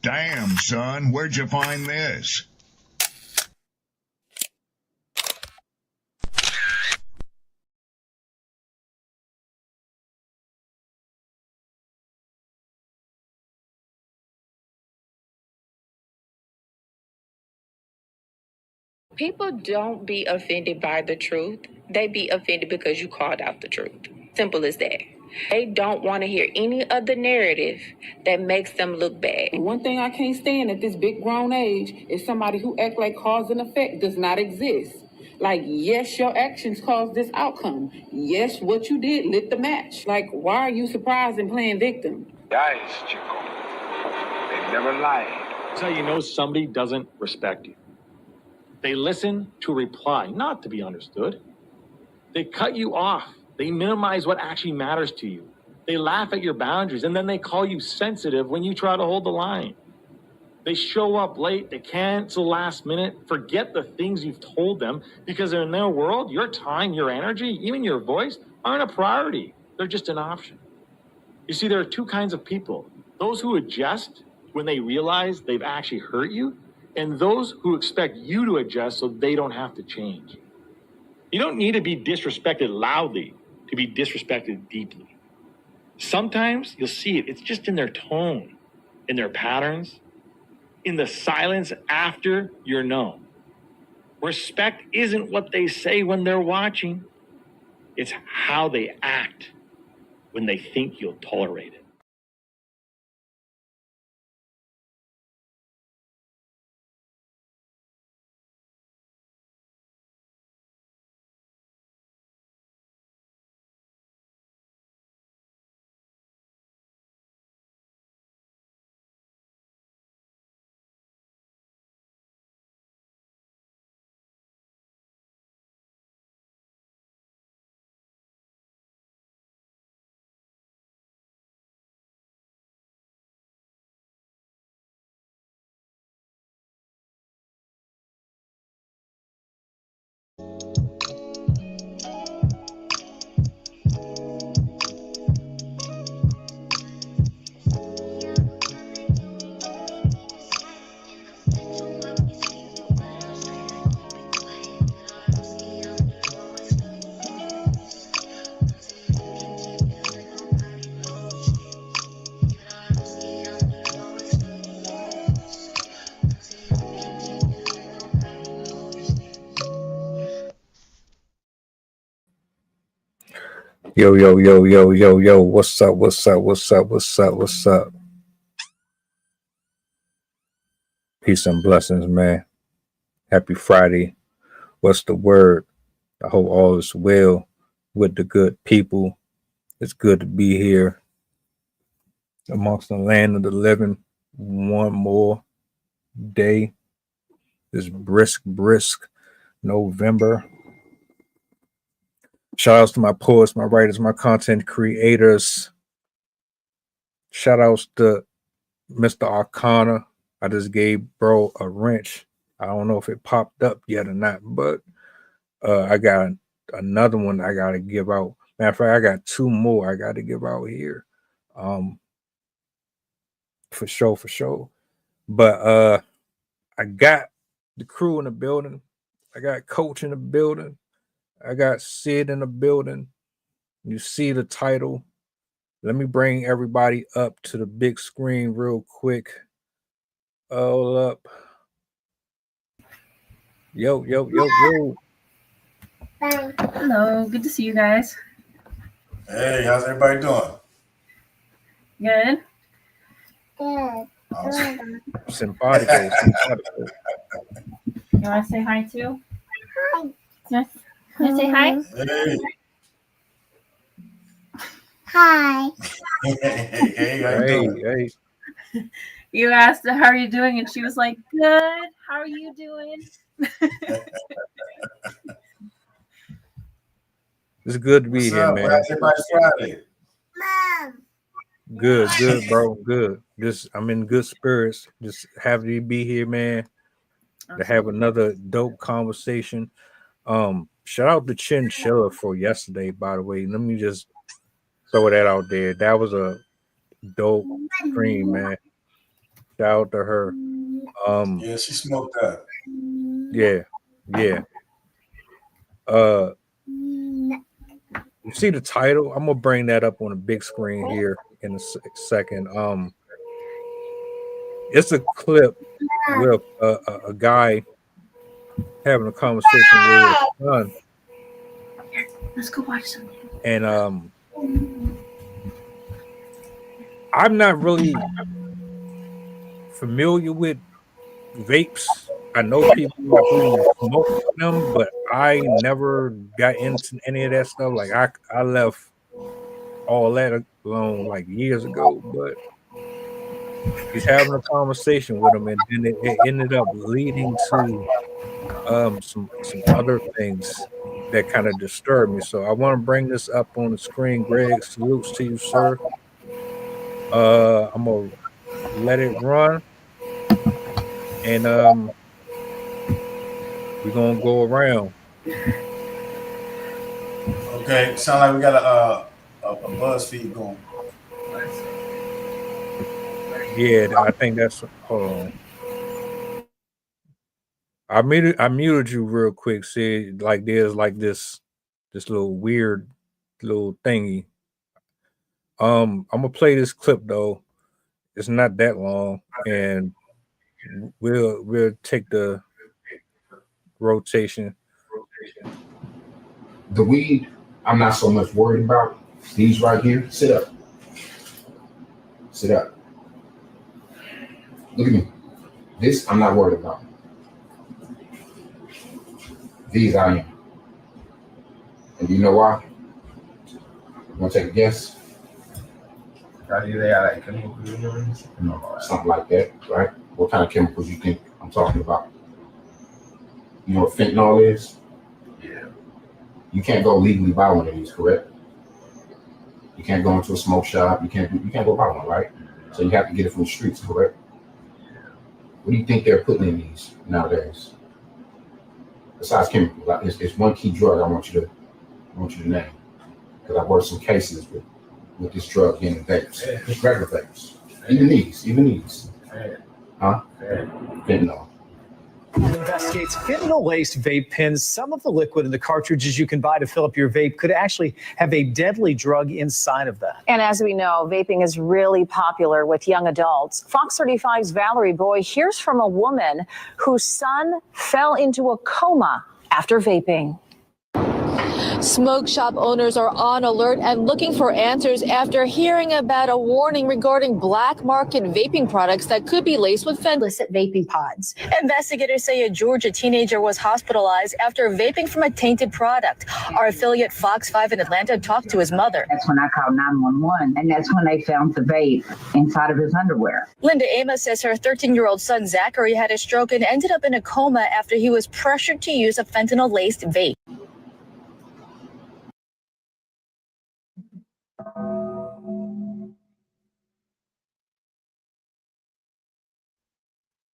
Damn, son, where'd you find this? People don't be offended by the truth. They be offended because you called out the truth. Simple as that. They don't want to hear any other narrative that makes them look bad. One thing I can't stand at this big grown age is somebody who act like cause and effect does not exist. Like, yes, your actions caused this outcome. Yes, what you did lit the match. Like, why are you surprised and playing victim? Guys, Chico, they never lied. That's how you know somebody doesn't respect you. They listen to reply, not to be understood. They cut you off. They minimize what actually matters to you. They laugh at your boundaries, and then they call you sensitive when you try to hold the line. They show up late. They cancel last minute, forget the things you've told them, because in their world, your time, your energy, even your voice aren't a priority. They're just an option. You see, there are two kinds of people. Those who adjust when they realize they've actually hurt you, and those who expect you to adjust so they don't have to change. You don't need to be disrespected loudly to be disrespected deeply. Sometimes you'll see it. It's just in their tone, in their patterns, in the silence after you're known. Respect isn't what they say when they're watching. It's how they act when they think you'll tolerate it. Yo, yo, yo, yo, yo, yo. What's up? What's up? What's up? What's up? What's up? Peace and blessings, man. Happy Friday. What's the word? I hope all is well with the good people. It's good to be here amongst the land of the living. One more day. This brisk November. Shout outs to my poets, my writers, my content creators. Shout outs to Mr. Arcana. I just gave bro a wrench. I don't know if it popped up yet or not, but I got another one I got to give out. Matter of fact, I got two more I got to give out here. For sure. But I got the crew in the building. I got Coach in the building. I got Sid in the building. You see the title. Let me bring everybody up to the big screen real quick. All up. Yo. Hello, good to see you guys. Hey, how's everybody doing? Good. Awesome. Simpatico. You want to say hi too? Hi. You want to say hi? Hey. Hi. Hey, how you doing? Hey. You asked her, how are you doing? And she was like, good. How are you doing? It's good to be What's here, up? man. How's everybody's Friday? Mom. Good, bro. Good. Just I'm in good spirits. Just happy to be here, man. To have another dope conversation. Shout out to Chinchilla for yesterday, by the way. Let me just throw that out there. That was a dope stream, man. Shout out to her. Yeah, she smoked that. Yeah. You see the title? I'm gonna bring that up on a big screen here in a second. It's a clip with a guy having a conversation with his son. Let's go watch something. And I'm not really familiar with vapes. I know people who smoke them, but I never got into any of that stuff. Like I left all that alone like years ago, but he's having a conversation with him, and then it ended up leading to some other things that kind of disturbed me. So I want to bring this up on the screen. Greg, salutes to you, sir. I'm gonna let it run, and we're gonna go around. Okay, sound like we got a buzz feed going. Yeah, I think that's. Hold on. I muted you real quick. See, like there's like this little weird little thingy. I'm gonna play this clip though. It's not that long, and we'll take the rotation. The weed, I'm not so much worried about. These right here, sit up. Sit up. Look at me. This I'm not worried about. These I am. And you know why? You want to take a guess? No, something like that, right? What kind of chemicals you think I'm talking about? You know what fentanyl is? Yeah. You can't go legally buy one of these, correct? You can't go into a smoke shop. You can't go buy one, right? So you have to get it from the streets, correct? What do you think they're putting in these nowadays? Besides chemicals, it's one key drug I want you to name, because I've worked some cases with this drug in the vapes, regular vapes, even these, huh? Fentanyl. Investigates fentanyl-laced vape pens. Some of the liquid in the cartridges you can buy to fill up your vape could actually have a deadly drug inside of that. And as we know, vaping is really popular with young adults. Fox 35's Valerie Boy hears from a woman whose son fell into a coma after vaping. Smoke shop owners are on alert and looking for answers after hearing about a warning regarding black market vaping products that could be laced with illicit vaping pods. Investigators say a Georgia teenager was hospitalized after vaping from a tainted product. Our affiliate Fox 5 in Atlanta talked to his mother. That's when I called 911, and that's when they found the vape inside of his underwear. Linda Amos says her 13-year-old son Zachary had a stroke and ended up in a coma after he was pressured to use a fentanyl-laced vape.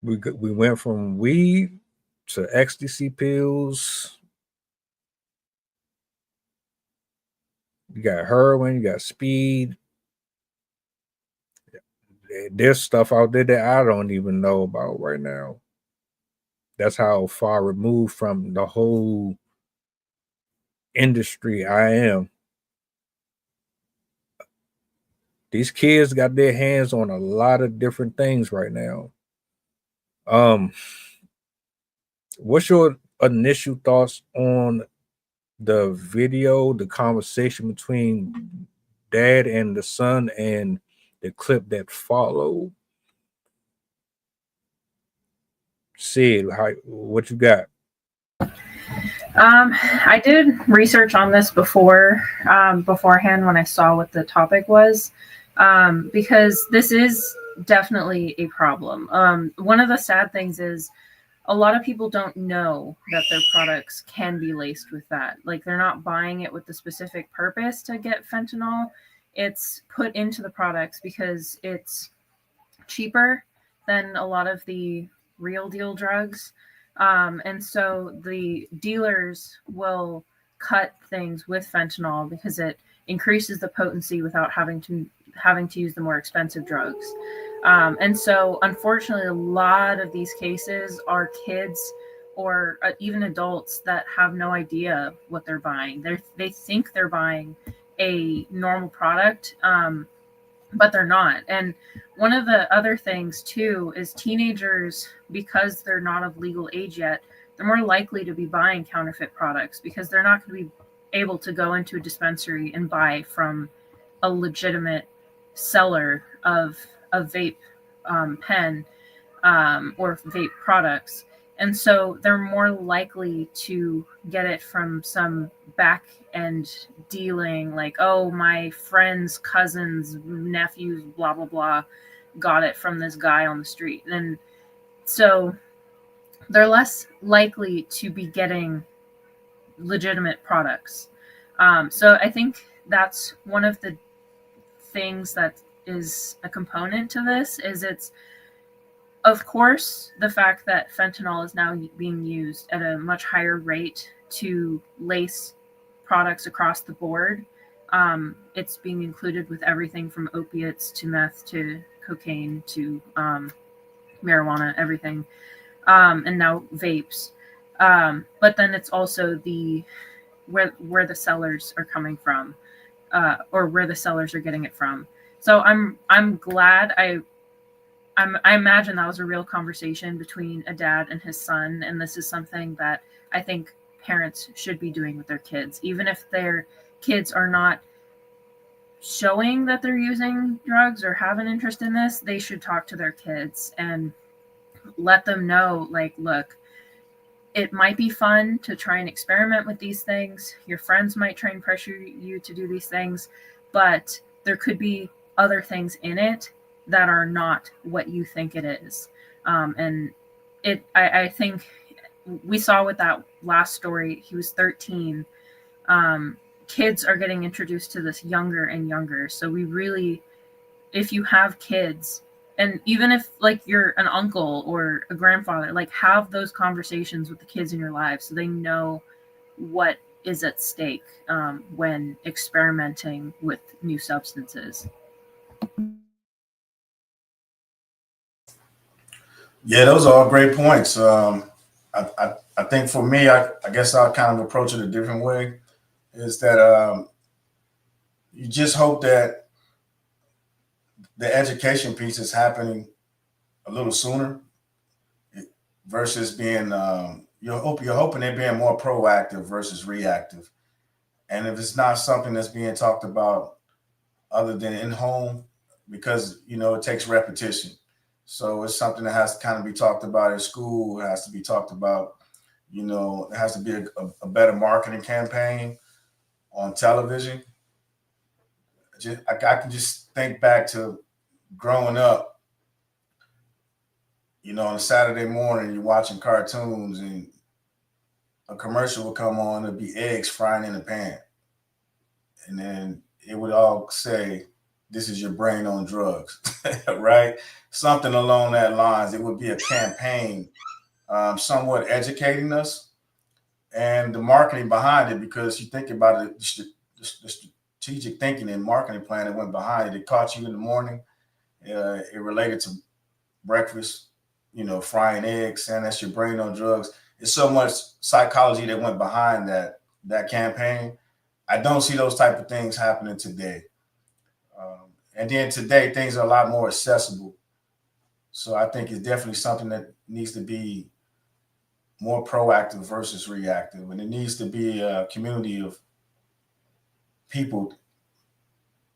We went from weed to ecstasy pills. You got heroin, you got speed. There's stuff out there that I don't even know about right now. That's how far removed from the whole industry I am. These kids got their hands on a lot of different things right now. What's your initial thoughts on the video, the conversation between dad and the son, and the clip that followed? Sid, what you got? I did research on this beforehand when I saw what the topic was, because this is definitely a problem. One of the sad things is a lot of people don't know that their products can be laced with that. Like, they're not buying it with the specific purpose to get fentanyl. It's put into the products because it's cheaper than a lot of the real deal drugs. And so the dealers will cut things with fentanyl because it increases the potency without having to use the more expensive drugs. And so, unfortunately, a lot of these cases are kids or even adults that have no idea what they're buying. They think they're buying a normal product, but they're not. And one of the other things too is teenagers, because they're not of legal age yet, they're more likely to be buying counterfeit products because they're not going to be able to go into a dispensary and buy from a legitimate seller of a vape pen or vape products. And so they're more likely to get it from some back end dealing, like, oh, my friend's cousin's nephew's blah, blah, blah, got it from this guy on the street. And so they're less likely to be getting legitimate products. So I think that's one of the things that is a component to this is it's, of course, the fact that fentanyl is now being used at a much higher rate to lace products across the board. It's being included with everything from opiates to meth to cocaine to marijuana, everything, and now vapes. But then it's also where the sellers are coming from, or where the sellers are getting it from. So I'm glad I imagine that was a real conversation between a dad and his son, and this is something that I think parents should be doing with their kids, even if their kids are not showing that they're using drugs or have an interest in this. They should talk to their kids and let them know, like, look, it might be fun to try and experiment with these things. Your friends might try and pressure you to do these things, but there could be other things in it that are not what you think it is. And I think we saw with that last story, he was 13. Kids are getting introduced to this younger and younger. So we really, if you have kids, and even if like you're an uncle or a grandfather, like have those conversations with the kids in your life so they know what is at stake when experimenting with new substances. Yeah, those are all great points. I think for me, I guess I'll kind of approach it a different way. Is that you just hope that the education piece is happening a little sooner versus being you're hoping they're being more proactive versus reactive. And if it's not something that's being talked about other than in home, because it takes repetition. So it's something that has to kind of be talked about in school. It has to be talked about, it has to be a better marketing campaign on television. I can just think back to growing up, on a Saturday morning, you're watching cartoons and a commercial would come on, it'd be eggs frying in a pan. And then it would all say, this is your brain on drugs, right? Something along that lines. It would be a campaign, somewhat educating us, and the marketing behind it, because you think about it, the strategic thinking and marketing plan that went behind it. It caught you in the morning. It related to breakfast, frying eggs, saying that's your brain on drugs. It's so much psychology that went behind that campaign. I don't see those type of things happening today. And then today, things are a lot more accessible. So I think it's definitely something that needs to be more proactive versus reactive. And it needs to be a community of people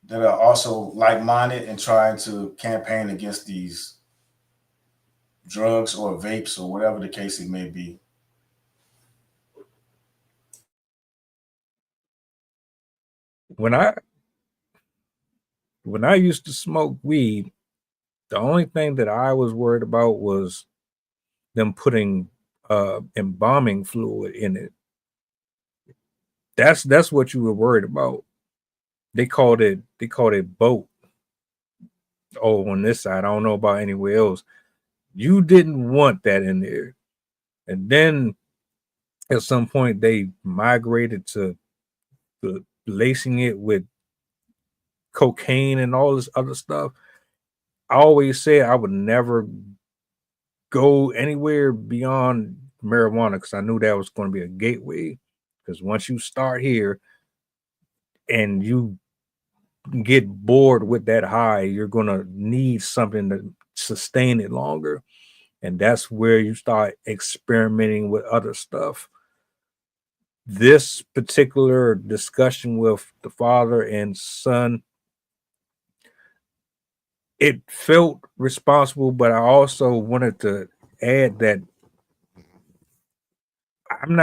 that are also like-minded and trying to campaign against these drugs or vapes or whatever the case it may be. When I used to smoke weed, the only thing that I was worried about was them putting embalming fluid in it. That's what you were worried about. They called it boat. Oh, on this side, I don't know about anywhere else. You didn't want that in there. And then at some point they migrated to lacing it with cocaine and all this other stuff. I always said I would never go anywhere beyond marijuana because I knew that was going to be a gateway. Because once you start here and you get bored with that high, you're going to need something to sustain it longer. And that's where you start experimenting with other stuff. This particular discussion with the father and son, it felt responsible, but I also wanted to add that I'm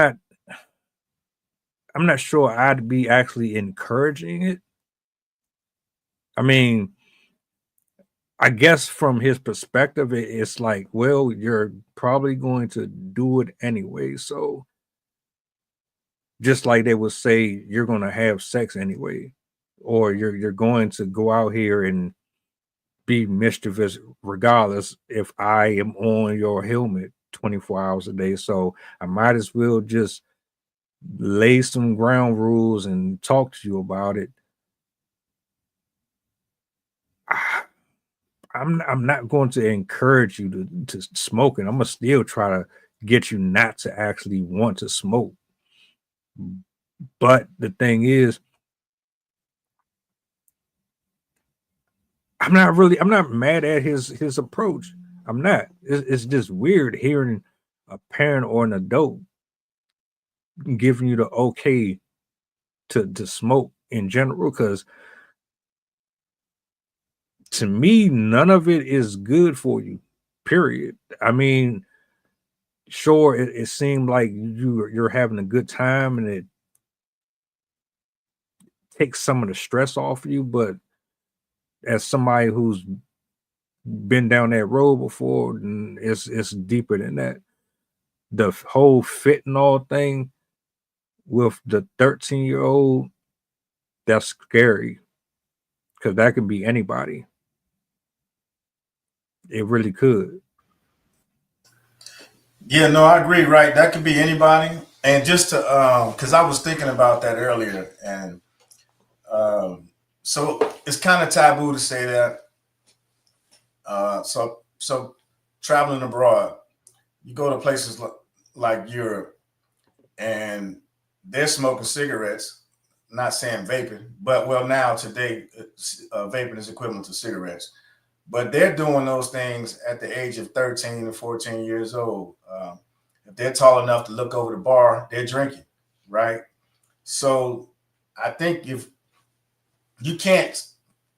not sure I'd be actually encouraging it. I mean, I guess from his perspective, it's like, well, you're probably going to do it anyway. So just like they would say, you're going to have sex anyway, or you're going to go out here and be mischievous regardless if I am on your helmet 24 hours a day. So I might as well just lay some ground rules and talk to you about it. I'm not going to encourage you to smoke, and I'm gonna still try to get you not to actually want to smoke. But the thing is, I'm not mad at his approach. I'm not. It's just weird hearing a parent or an adult giving you the okay to smoke in general, because to me, none of it is good for you, period. I mean, sure, it seemed like you're having a good time and it takes some of the stress off of you, but as somebody who's been down that road before, it's deeper than that. The whole fentanyl thing with the 13-year-old, that's scary because that could be anybody. It really could. Yeah, no, I agree, right? That could be anybody. And just to because I was thinking about that earlier, and so it's kind of taboo to say that. So traveling abroad, you go to places like Europe, and they're smoking cigarettes. Not saying vaping, but well, now today, vaping is equivalent to cigarettes. But they're doing those things at the age of 13 to 14 years old. If they're tall enough to look over the bar, they're drinking, right? So I think if you can't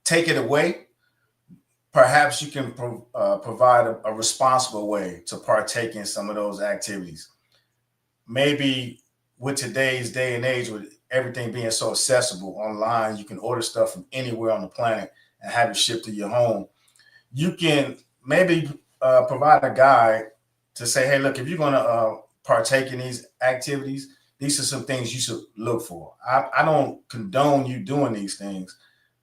take it away, perhaps you can provide a responsible way to partake in some of those activities. Maybe with today's day and age, with everything being so accessible online, you can order stuff from anywhere on the planet and have it shipped to your home. You can maybe provide a guide to say, hey, look, if you're going to partake in these activities, these are some things you should look for. I don't condone you doing these things,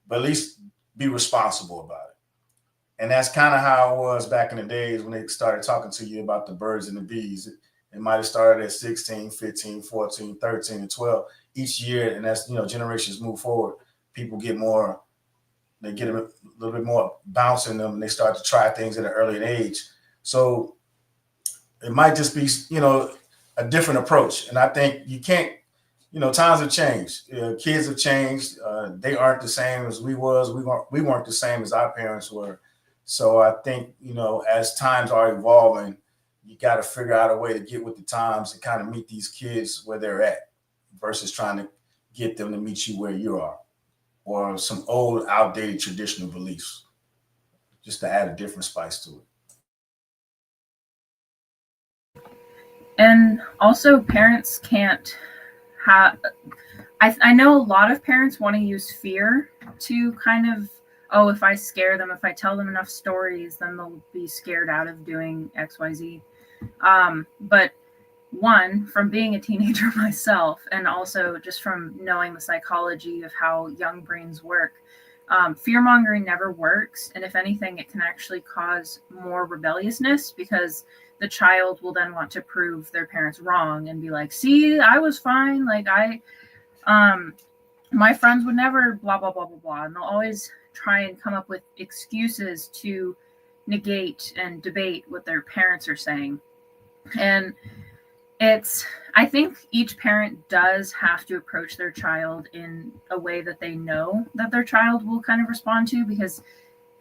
but at least be responsible about it. And that's kind of how it was back in the days when they started talking to you about the birds and the bees. It might have started at 16, 15, 14, 13, and 12 each year. And as generations move forward, people get more, they get a little bit more bounce in them, and they start to try things at an early age. So it might just be, a different approach. And I think you can't, times have changed. Kids have changed. They aren't the same as we was. We weren't the same as our parents were. So I think, as times are evolving, you got to figure out a way to get with the times and kind of meet these kids where they're at versus trying to get them to meet you where you are, or some old, outdated traditional beliefs, just to add a different spice to it. And also, parents can't have. I know a lot of parents want to use fear to kind of, oh, if I scare them, if I tell them enough stories, then they'll be scared out of doing XYZ. But one, from being a teenager myself, and also just from knowing the psychology of how young brains work, fear mongering never works. And if anything, it can actually cause more rebelliousness, because the child will then want to prove their parents wrong and be like, see, I was fine. Like my friends would never blah, blah, blah, blah, blah. And they'll always try and come up with excuses to negate and debate what their parents are saying. And I think each parent does have to approach their child in a way that they know that their child will kind of respond to, because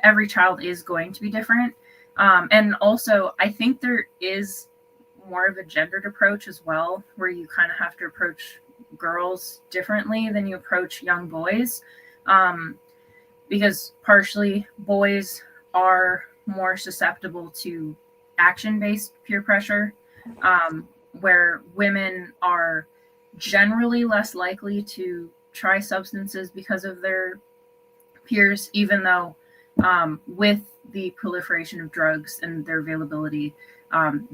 every child is going to be different. And also, I think there is more of a gendered approach as well, where you kind of have to approach girls differently than you approach young boys, because partially boys are more susceptible to action-based peer pressure, where women are generally less likely to try substances because of their peers, even though with the proliferation of drugs and their availability,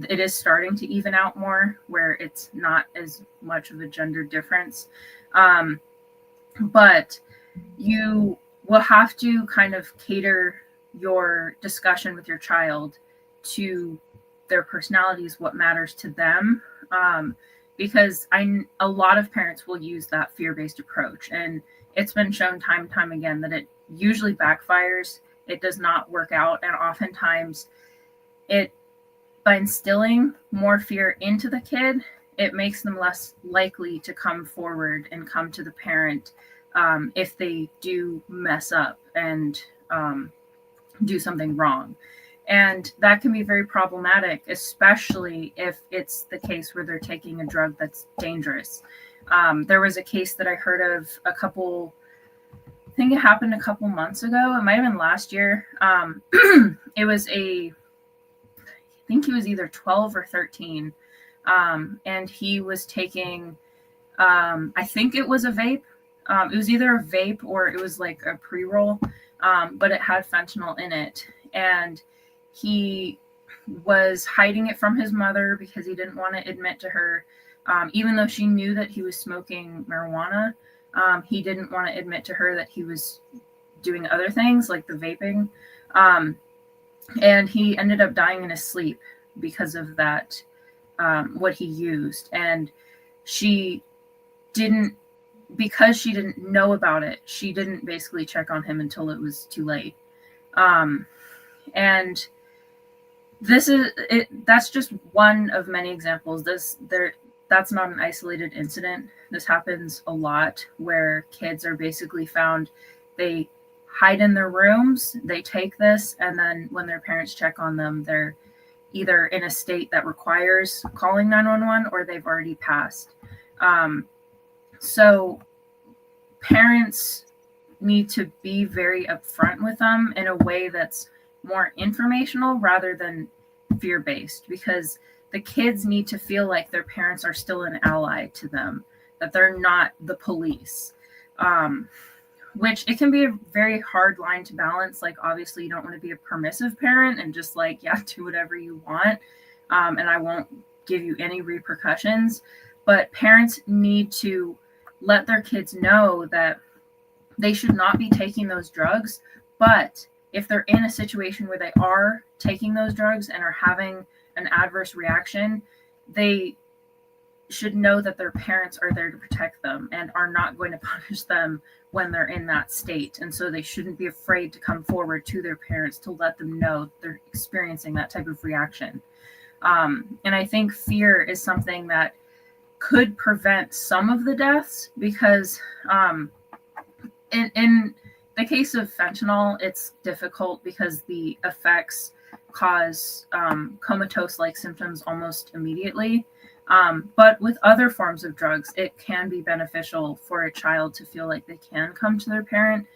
it is starting to even out more, where it's not as much of a gender difference. But you will have to kind of cater your discussion with your child to their personalities, what matters to them, because a lot of parents will use that fear-based approach, and it's been shown time and time again that it usually backfires. It does not work out, and oftentimes by instilling more fear into the kid, it makes them less likely to come forward and come to the parent if they do mess up and do something wrong. And that can be very problematic, especially if it's the case where they're taking a drug that's dangerous. There was a case that I heard of I think it happened a couple months ago. It might have been last year. It was I think he was either 12 or 13. And he was taking, I think it was a vape. It was either a vape or it was like a pre-roll, but it had fentanyl in it. And he was hiding it from his mother because he didn't want to admit to her, even though she knew that he was smoking marijuana. He didn't want to admit to her that he was doing other things like the vaping. And he ended up dying in his sleep because of that, what he used. And because she didn't know about it, she didn't basically check on him until it was too late. And that's just one of many examples. That's not an isolated incident. This happens a lot, where kids are basically found, they hide in their rooms, they take this, and then when their parents check on them, they're either in a state that requires calling 911 or they've already passed. So parents need to be very upfront with them in a way that's more informational rather than fear-based, because the kids need to feel like their parents are still an ally to them, that they're not the police, which it can be a very hard line to balance. Like, obviously you don't want to be a permissive parent and just like, yeah, do whatever you want, and I won't give you any repercussions. But parents need to let their kids know that they should not be taking those drugs. But if they're in a situation where they are taking those drugs and are having an adverse reaction, they should know that their parents are there to protect them and are not going to punish them when they're in that state. And so they shouldn't be afraid to come forward to their parents to let them know they're experiencing that type of reaction. And I think fear is something that could prevent some of the deaths, because in the case of fentanyl, it's difficult because the effects cause comatose-like symptoms almost immediately. But with other forms of drugs, it can be beneficial for a child to feel like they can come to their parent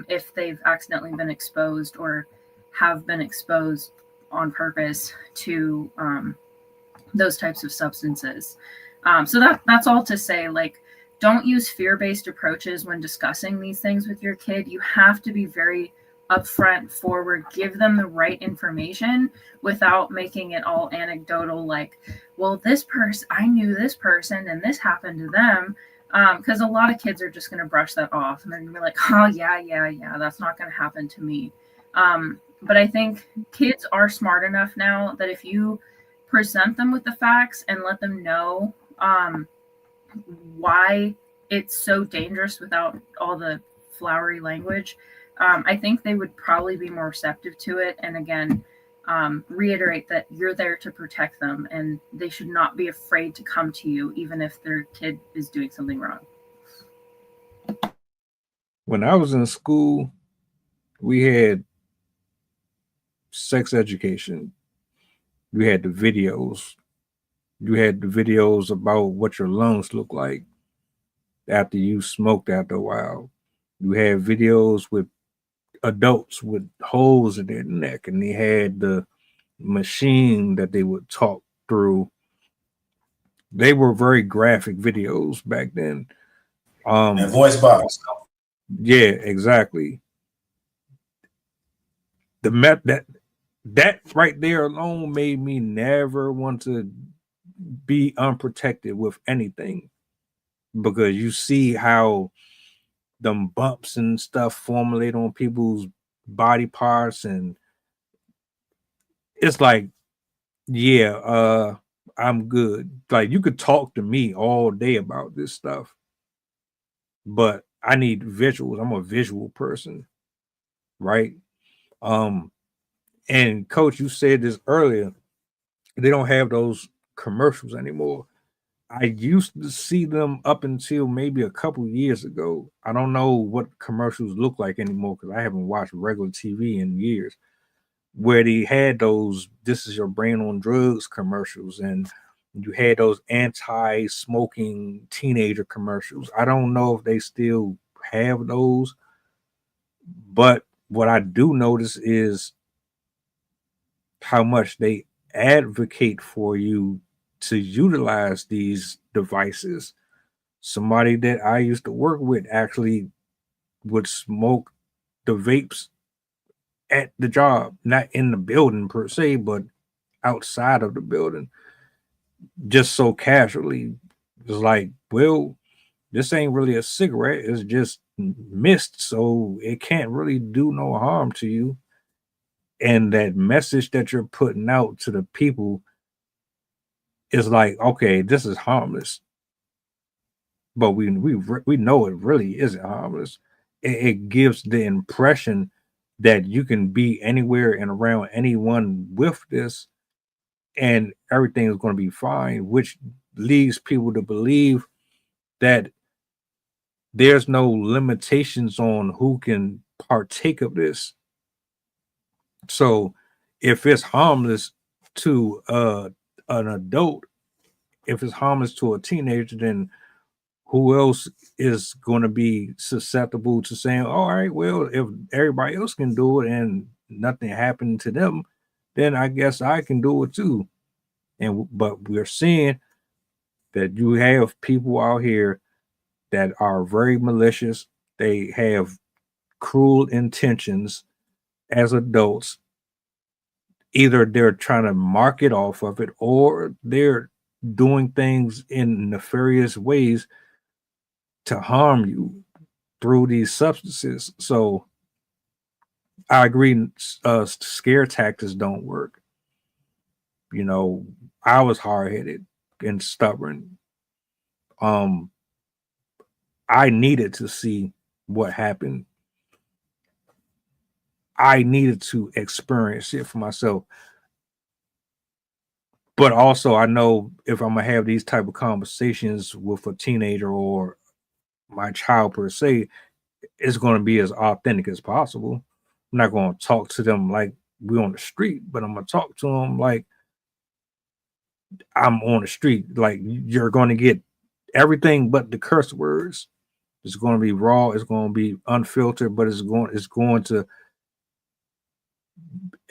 if they've accidentally been exposed or have been exposed on purpose to those types of substances. So that's all to say, like, don't use fear-based approaches when discussing these things with your kid. You have to be very upfront, forward, give them the right information without making it all anecdotal, like, well, I knew this person and this happened to them, because a lot of kids are just going to brush that off and they're going to be like, oh, yeah, that's not going to happen to me. But I think kids are smart enough now that if you present them with the facts and let them know why it's so dangerous without all the flowery language, I think they would probably be more receptive to it. And again, reiterate that you're there to protect them and they should not be afraid to come to you, even if their kid is doing something wrong. When I was in school, we had sex education. We had the videos. You had the videos about what your lungs look like after you smoked after a while. You had videos with adults with holes in their neck, and they had the machine that they would talk through. They were very graphic videos back then. And voice box. Yeah, exactly. That right there alone made me never want to be unprotected with anything, because you see how them bumps and stuff formulate on people's body parts, and it's like, yeah, I'm good. Like, you could talk to me all day about this stuff, but I need visuals. I'm a visual person, right? And Coach, you said this earlier, they don't have those commercials anymore. I used to see them up until maybe a couple years ago. I don't know what commercials look like anymore because I haven't watched regular TV in years, where they had those "This is your brain on drugs" commercials, and you had those anti-smoking teenager commercials. I don't know if they still have those, but what I do notice is how much they advocate for you to utilize these devices. Somebody that I used to work with actually would smoke the vapes at the job, not in the building per se, but outside of the building, just so casually. It's like, well, this ain't really a cigarette, it's just mist, so it can't really do no harm to you. And that message that you're putting out to the people is like, okay, this is harmless, but we know it really isn't harmless. It gives the impression that you can be anywhere and around anyone with this, and everything is going to be fine, which leads people to believe that there's no limitations on who can partake of this. So if it's harmless to an adult, if it's harmless to a teenager, then who else is going to be susceptible to saying, "Oh, all right, well, if everybody else can do it and nothing happened to them, then I guess I can do it too." But we're seeing that you have people out here that are very malicious. They have cruel intentions as adults. Either they're trying to market off of it, or they're doing things in nefarious ways to harm you through these substances. So I agree, scare tactics don't work. You know, I was hard-headed and stubborn. I needed to see what happened. I needed to experience it for myself. But also, I know if I'm gonna have these type of conversations with a teenager or my child per se, it's going to be as authentic as possible. I'm not going to talk to them like we're on the street, but I'm going to talk to them like I'm on the street. Like, you're going to get everything but the curse words. It's going to be raw. It's going to be unfiltered, but it's going to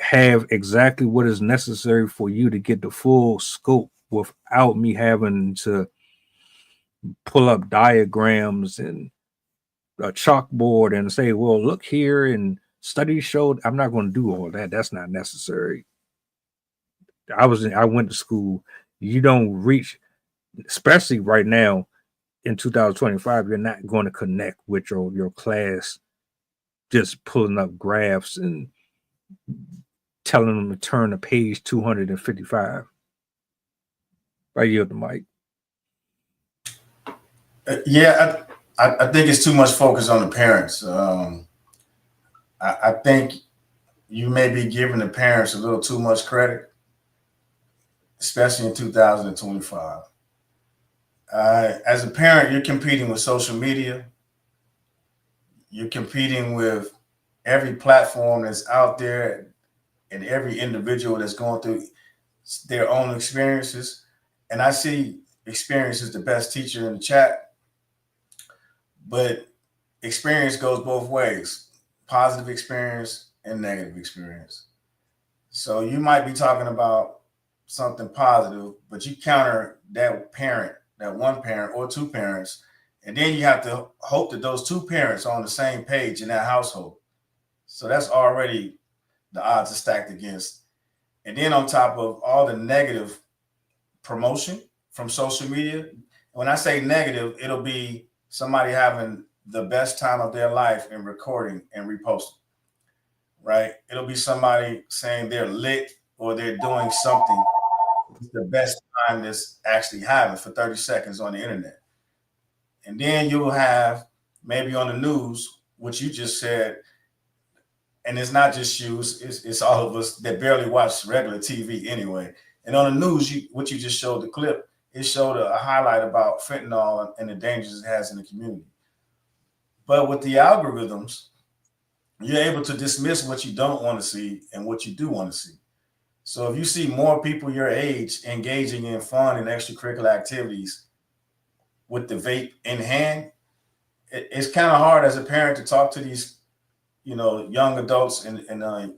have exactly what is necessary for you to get the full scope without me having to pull up diagrams and a chalkboard and say, well, look here, and studies showed. I'm not going to do all that. That's not necessary. I went to school. You don't reach, especially right now in 2025, you're not going to connect with your class just pulling up graphs and telling them to turn to page 255. I yield the mic. Yeah, I think it's too much focus on the parents. I think you may be giving the parents a little too much credit, especially in 2025. As a parent, you're competing with social media. You're competing with every platform that's out there and every individual that's going through their own experiences. And I see experience is the best teacher in the chat, but experience goes both ways, positive experience and negative experience. So you might be talking about something positive, but you counter that parent, that one parent or two parents, and then you have to hope that those two parents are on the same page in that household. So that's already the odds are stacked against. And then on top of all the negative promotion from social media, when I say negative, it'll be somebody having the best time of their life and recording and reposting, right? It'll be somebody saying they're lit or they're doing something. It's the best time that's actually happened for 30 seconds on the internet. And then you'll have maybe on the news, what you just said, and it's not just you, it's all of us that barely watch regular TV anyway. And on the news, what you just showed the clip, it showed a highlight about fentanyl and the dangers it has in the community. But with the algorithms, you're able to dismiss what you don't want to see and what you do want to see. So if you see more people your age engaging in fun and extracurricular activities with the vape in hand, it's kind of hard as a parent to talk to these, young adults and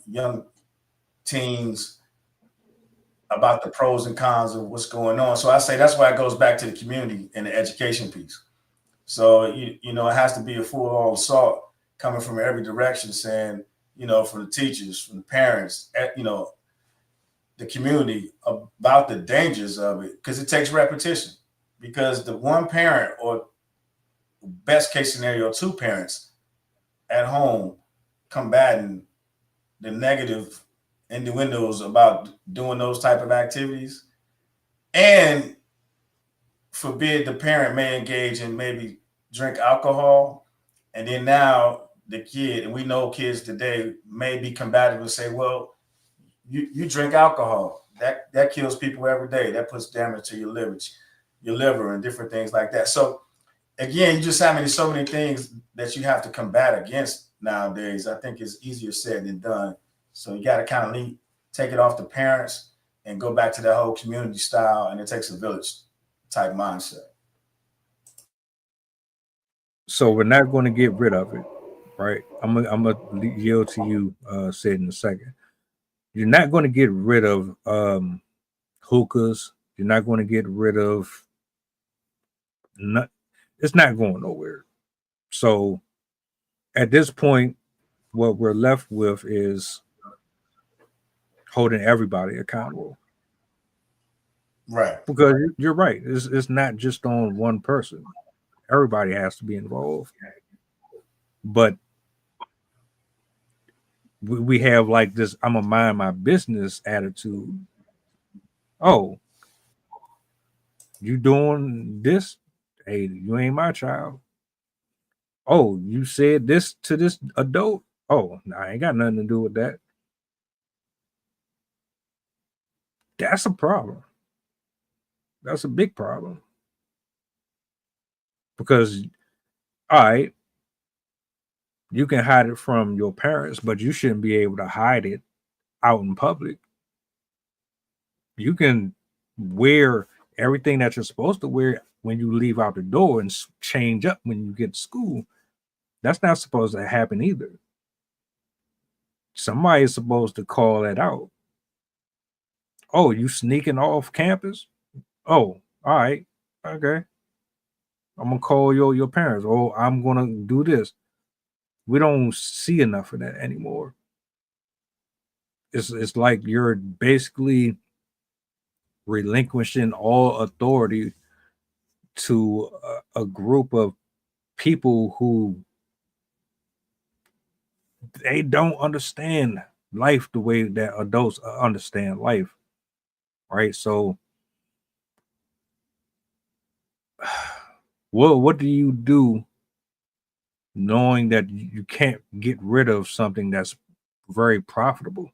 young teens about the pros and cons of what's going on. So I say that's why it goes back to the community and the education piece. So, it has to be a full-on assault coming from every direction saying, from the teachers, from the parents, the community about the dangers of it, because it takes repetition. Because the one parent or best case scenario, two parents at home combating the negative innuendos about doing those type of activities, and forbid the parent may engage in maybe drink alcohol, and then now the kid, and we know kids today may be combative and say, well, you drink alcohol, that kills people every day, that puts damage to your liver and different things like that. So again, you just having so many things that you have to combat against nowadays. I think it's easier said than done. So you got to kind of take it off the parents and go back to that whole community style, and it takes a village type mindset. So we're not going to get rid of it, right? I'm gonna yield to you, Sid, in a second. You're not going to get rid of hookahs. You're not going to get rid of it's not going nowhere. So at this point, what we're left with is holding everybody accountable. Right. Because you're right. It's not just on one person. Everybody has to be involved. But we have like this, I'm gonna mind my business attitude. Oh, you doing this? Hey, you ain't my child. Oh, you said this to this adult? Oh, no, I ain't got nothing to do with that. That's a problem. That's a big problem. Because, all right, you can hide it from your parents, but you shouldn't be able to hide it out in public. You can wear everything that you're supposed to wear when you leave out the door and change up when you get to school. That's not supposed to happen either. Somebody is supposed to call that out. Oh, you sneaking off campus? Oh, all right. Okay. I'm gonna call your parents. Oh, I'm gonna do this. We don't see enough of that anymore. It's like you're basically relinquishing all authority to a group of people who they don't understand life the way that adults understand life, right? So what do you do knowing that you can't get rid of something that's very profitable.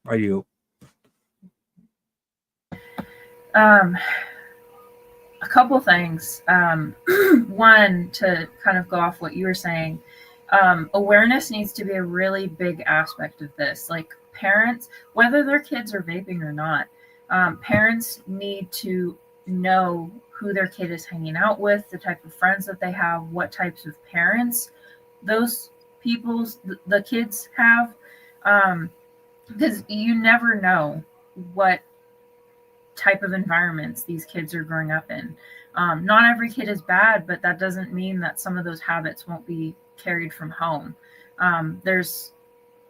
Are you? A couple things. One, to kind of go off what you were saying, awareness needs to be a really big aspect of this. Like parents, whether their kids are vaping or not, parents need to know who their kid is hanging out with, the type of friends that they have, what types of parents those the kids have, because you never know what type of environments these kids are growing up in. Not every kid is bad, but that doesn't mean that some of those habits won't be carried from home. There's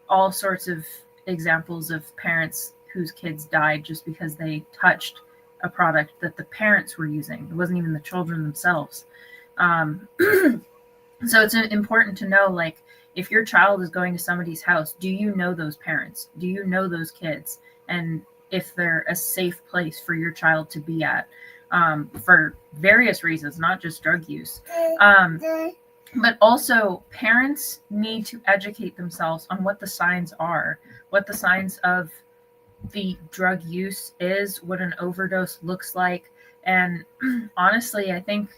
all sorts of examples of parents whose kids died just because they touched a product that the parents were using. It wasn't even the children themselves. So it's important to know, like, if your child is going to somebody's house, do you know those parents? Do you know those kids? And if they're a safe place for your child to be at, for various reasons, not just drug use. But also parents need to educate themselves on what the signs are, what the signs of the drug use is, what an overdose looks like. And honestly, I think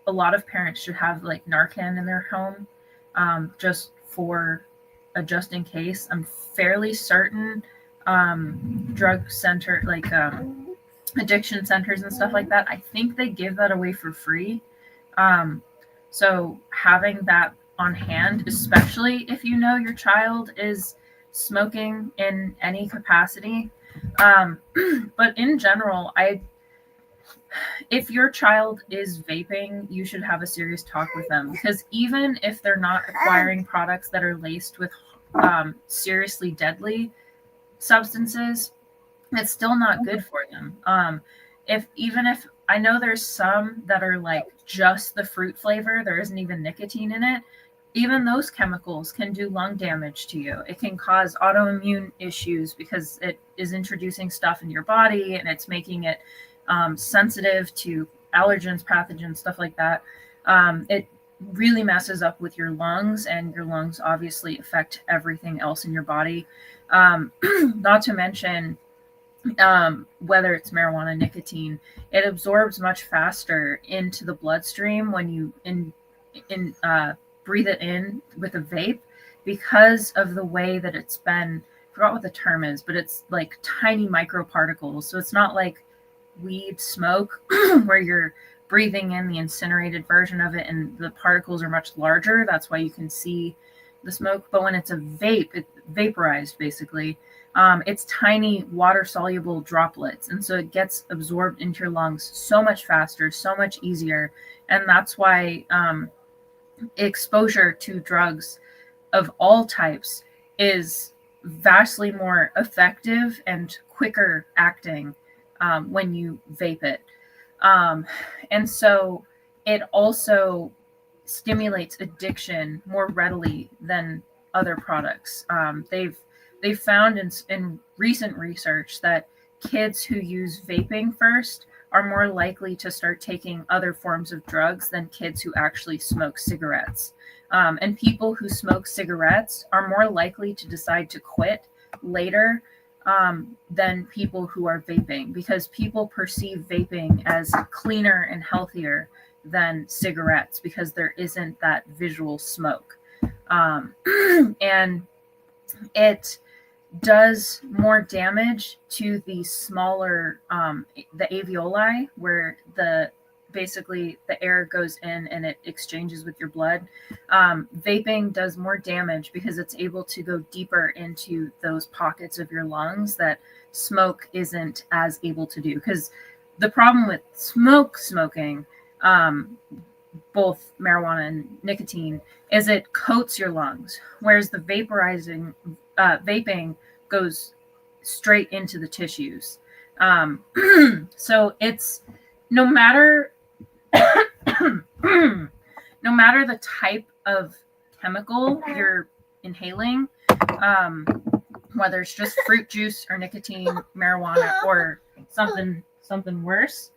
a lot of parents should have like Narcan in their home, just in case. I'm fairly certain drug center, like addiction centers and stuff like that, I think they give that away for free. So having that on hand, especially if you know your child is smoking in any capacity. But in general, if your child is vaping, you should have a serious talk with them, because even if they're not acquiring products that are laced with seriously deadly substances, it's still not good for them. If I know there's some that are like just the fruit flavor, there isn't even nicotine in it, even those chemicals can do lung damage to you. It can cause autoimmune issues because it is introducing stuff in your body and it's making it sensitive to allergens, pathogens, stuff like that. It really messes up with your lungs, and your lungs obviously affect everything else in your body. Not to mention, whether it's marijuana, nicotine, it absorbs much faster into the bloodstream when you breathe it in with a vape, because of the way that it's been, I forgot what the term is, but it's like tiny microparticles. So it's not like weed smoke where you're breathing in the incinerated version of it and the particles are much larger. That's why you can see the smoke. But when it's a vape, it's vaporized basically. It's tiny water soluble droplets, and so it gets absorbed into your lungs so much faster, so much easier. And that's why exposure to drugs of all types is vastly more effective and quicker acting when you vape it. And so it also stimulates addiction more readily than other products. They've found in recent research that kids who use vaping first are more likely to start taking other forms of drugs than kids who actually smoke cigarettes. And people who smoke cigarettes are more likely to decide to quit later than people who are vaping, because people perceive vaping as cleaner and healthier than cigarettes because there isn't that visual smoke. And it does more damage to the smaller, the alveoli, where basically the air goes in and it exchanges with your blood. Vaping does more damage because it's able to go deeper into those pockets of your lungs that smoke isn't as able to do. Because the problem with smoking, both marijuana and nicotine, is it coats your lungs, whereas the vaping goes straight into the tissues. So it's no matter the type of chemical you're inhaling, whether it's just fruit juice or nicotine, marijuana, or something worse,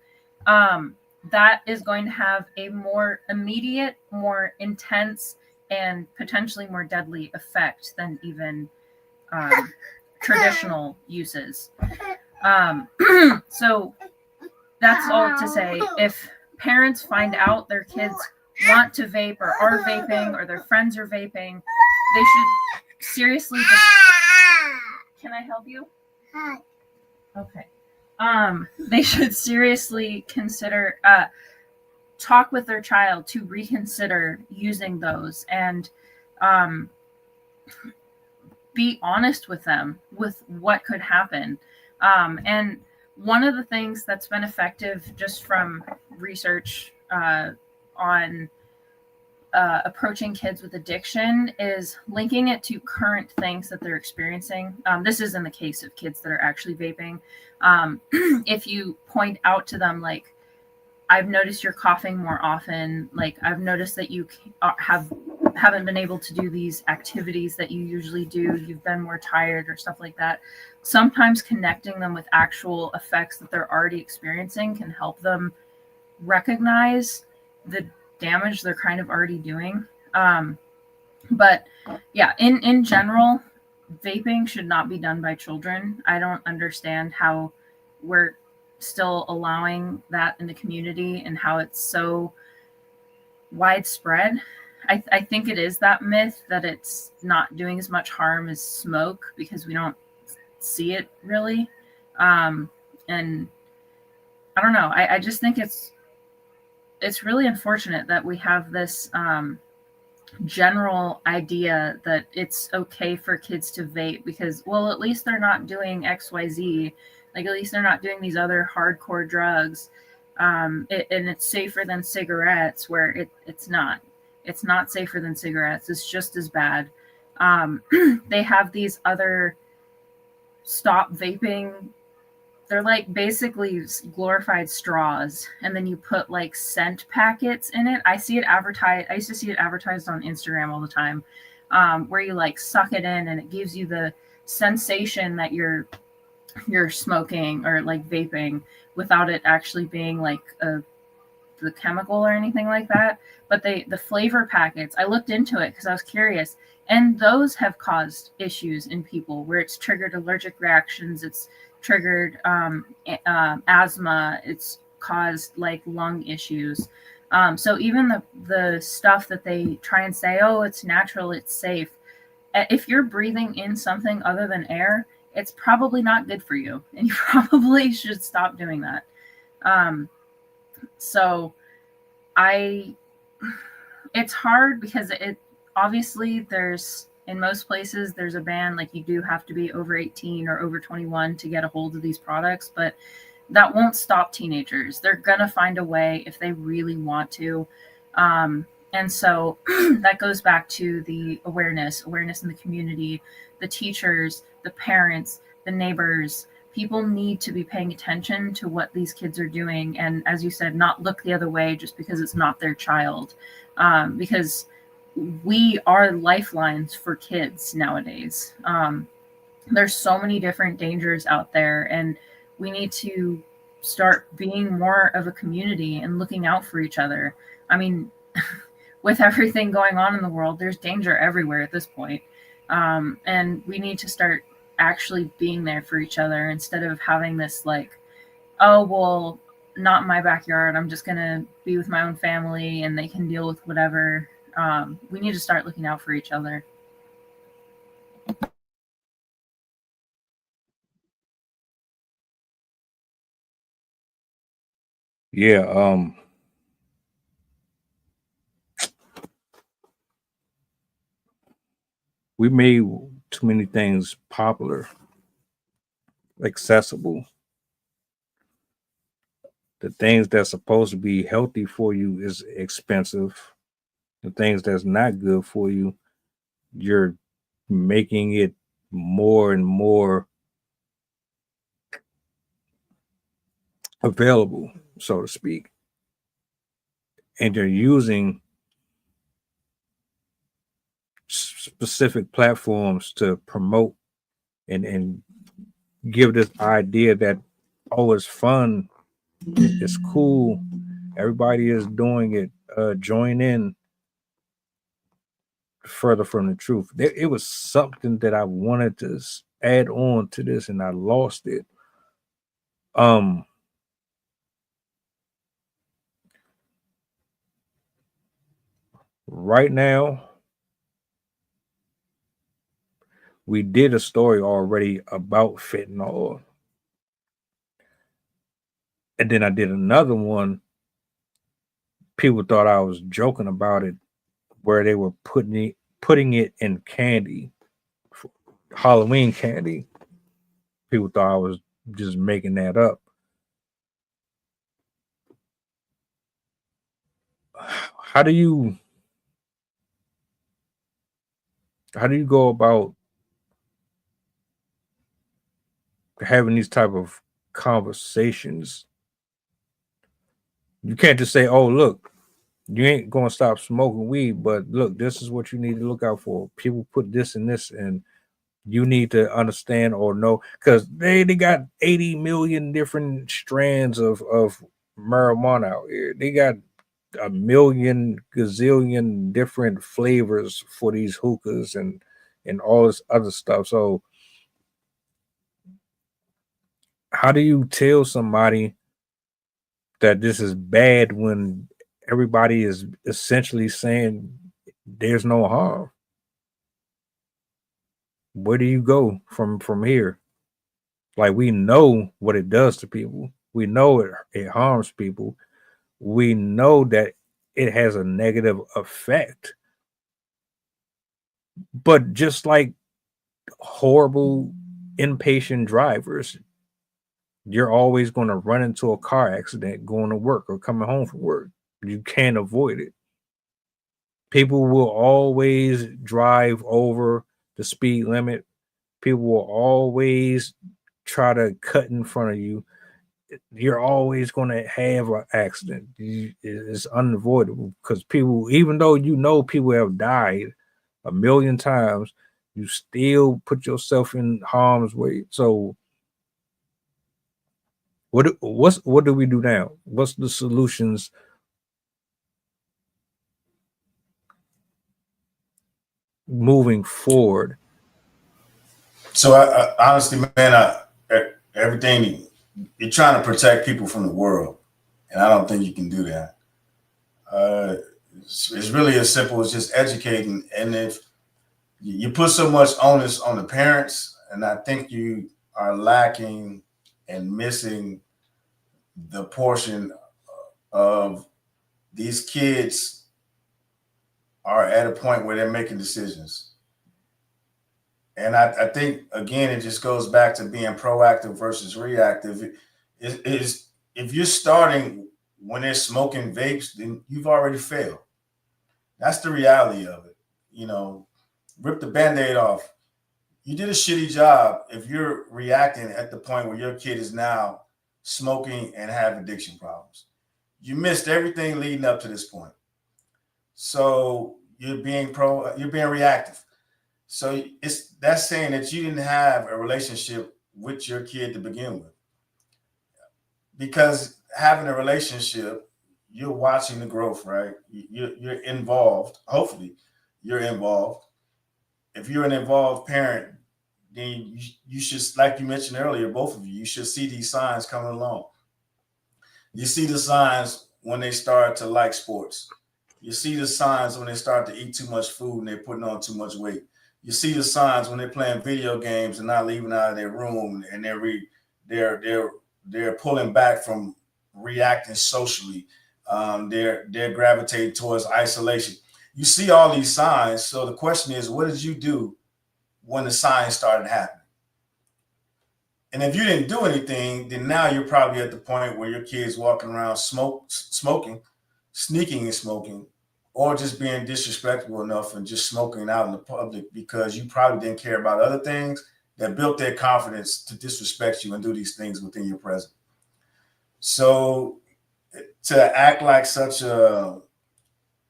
that is going to have a more immediate, more intense, and potentially more deadly effect than even traditional uses. So that's all to say. If parents find out their kids want to vape or are vaping or their friends are vaping, they should seriously just... Can I help you? Okay. They should seriously consider talk with their child to reconsider using those, and be honest with them with what could happen. And one of the things that's been effective just from research on approaching kids with addiction is linking it to current things that they're experiencing. This is in the case of kids that are actually vaping. If you point out to them, like, I've noticed you're coughing more often. Like, I've noticed that you haven't been able to do these activities that you usually do. You've been more tired or stuff like that. Sometimes connecting them with actual effects that they're already experiencing can help them recognize the damage they're kind of already doing. But yeah, in general, vaping should not be done by children. I don't understand how we're still allowing that in the community and how it's so widespread. I think it is that myth that it's not doing as much harm as smoke because we don't see it really. And I don't know. I just think it's really unfortunate that we have this general idea that it's okay for kids to vape because, well, at least they're not doing XYZ. Like, at least they're not doing these other hardcore drugs. And it's safer than cigarettes, where it's not. It's not safer than cigarettes. It's just as bad. They have these other stop vaping. They're like basically glorified straws, and then you put like scent packets in it. I see it advertised. I used to see it advertised on Instagram all the time, where you like suck it in, and it gives you the sensation that you're smoking or like vaping without it actually being like the chemical or anything like that. But the flavor packets, I looked into it because I was curious, and those have caused issues in people where it's triggered allergic reactions. It's triggered asthma. It's caused like lung issues. So even the stuff that they try and say, oh, it's natural, it's safe. If you're breathing in something other than air, it's probably not good for you, and you probably should stop doing that. So it's hard because it obviously in most places there's a ban, like you do have to be over 18 or over 21 to get a hold of these products, but that won't stop teenagers. They're gonna find a way if they really want to. And so that goes back to the awareness in the community, the teachers, the parents, the neighbors. People need to be paying attention to what these kids are doing. And as you said, not look the other way just because it's not their child. Because we are lifelines for kids nowadays. There's so many different dangers out there, and we need to start being more of a community and looking out for each other. I mean, with everything going on in the world, there's danger everywhere at this point. And we need to start actually being there for each other instead of having this like, oh, well, not in my backyard. I'm just going to be with my own family and they can deal with whatever. We need to start looking out for each other. Yeah, we made too many things popular, accessible. The things that's supposed to be healthy for you is expensive. The things that's not good for you, you're making it more and more available, so to speak. And you're using specific platforms to promote and give this idea that, oh, it's fun, it's cool, Everybody is doing it. Join in further from the truth. It was something that I wanted to add on to this, and I lost it. Right now, we did a story already about fentanyl, and then I did another one. People thought I was joking about it, where they were putting it in candy, Halloween candy. People thought I was just making that up. How do you go about having these type of conversations? You can't just say, "Oh, look, you ain't gonna stop smoking weed, but look, this is what you need to look out for. People put this and this, and you need to understand or know, because they got 80 million different strands of marijuana out here. They got a million gazillion different flavors for these hookahs and all this other stuff. So how do you tell somebody that this is bad when everybody is essentially saying there's no harm? Where do you go from here? Like, we know what it does to people. We know it harms people. We know that it has a negative effect. But just like horrible impatient drivers, you're always going to run into a car accident going to work or coming home from work. You can't avoid it. People will always drive over the speed limit. People will always try to cut in front of you. You're always going to have an accident. It's unavoidable, because people, even though you know people have died a million times, you still put yourself in harm's way. So what do we do now? What's the solutions moving forward? So I honestly, man, everything, you're trying to protect people from the world, and I don't think you can do that. It's really as simple as just educating. And if you put so much onus on the parents, and I think you are lacking and missing the portion of these kids are at a point where they're making decisions. And I think, again, it just goes back to being proactive versus reactive. If you're starting when they're smoking vapes, then you've already failed. That's the reality of it. Rip the Band-Aid off. You did a shitty job if you're reacting at the point where your kid is now smoking and have addiction problems. You missed everything leading up to this point. So you're being reactive. So that's saying that you didn't have a relationship with your kid to begin with. Because having a relationship, you're watching the growth, right? You're involved. Hopefully, you're involved. If you're an involved parent, then you should, like you mentioned earlier, both of you should see these signs coming along. You see the signs when they start to like sports. You see the signs when they start to eat too much food and they're putting on too much weight. You see the signs when they're playing video games and not leaving out of their room, and they're pulling back from reacting socially. They're gravitating towards isolation. You see all these signs. So the question is, what did you do when the signs started happening? And if you didn't do anything, then now you're probably at the point where your kid's walking around smoking, sneaking and smoking, or just being disrespectful enough and just smoking out in the public because you probably didn't care about other things that built their confidence to disrespect you and do these things within your presence. So to act like such a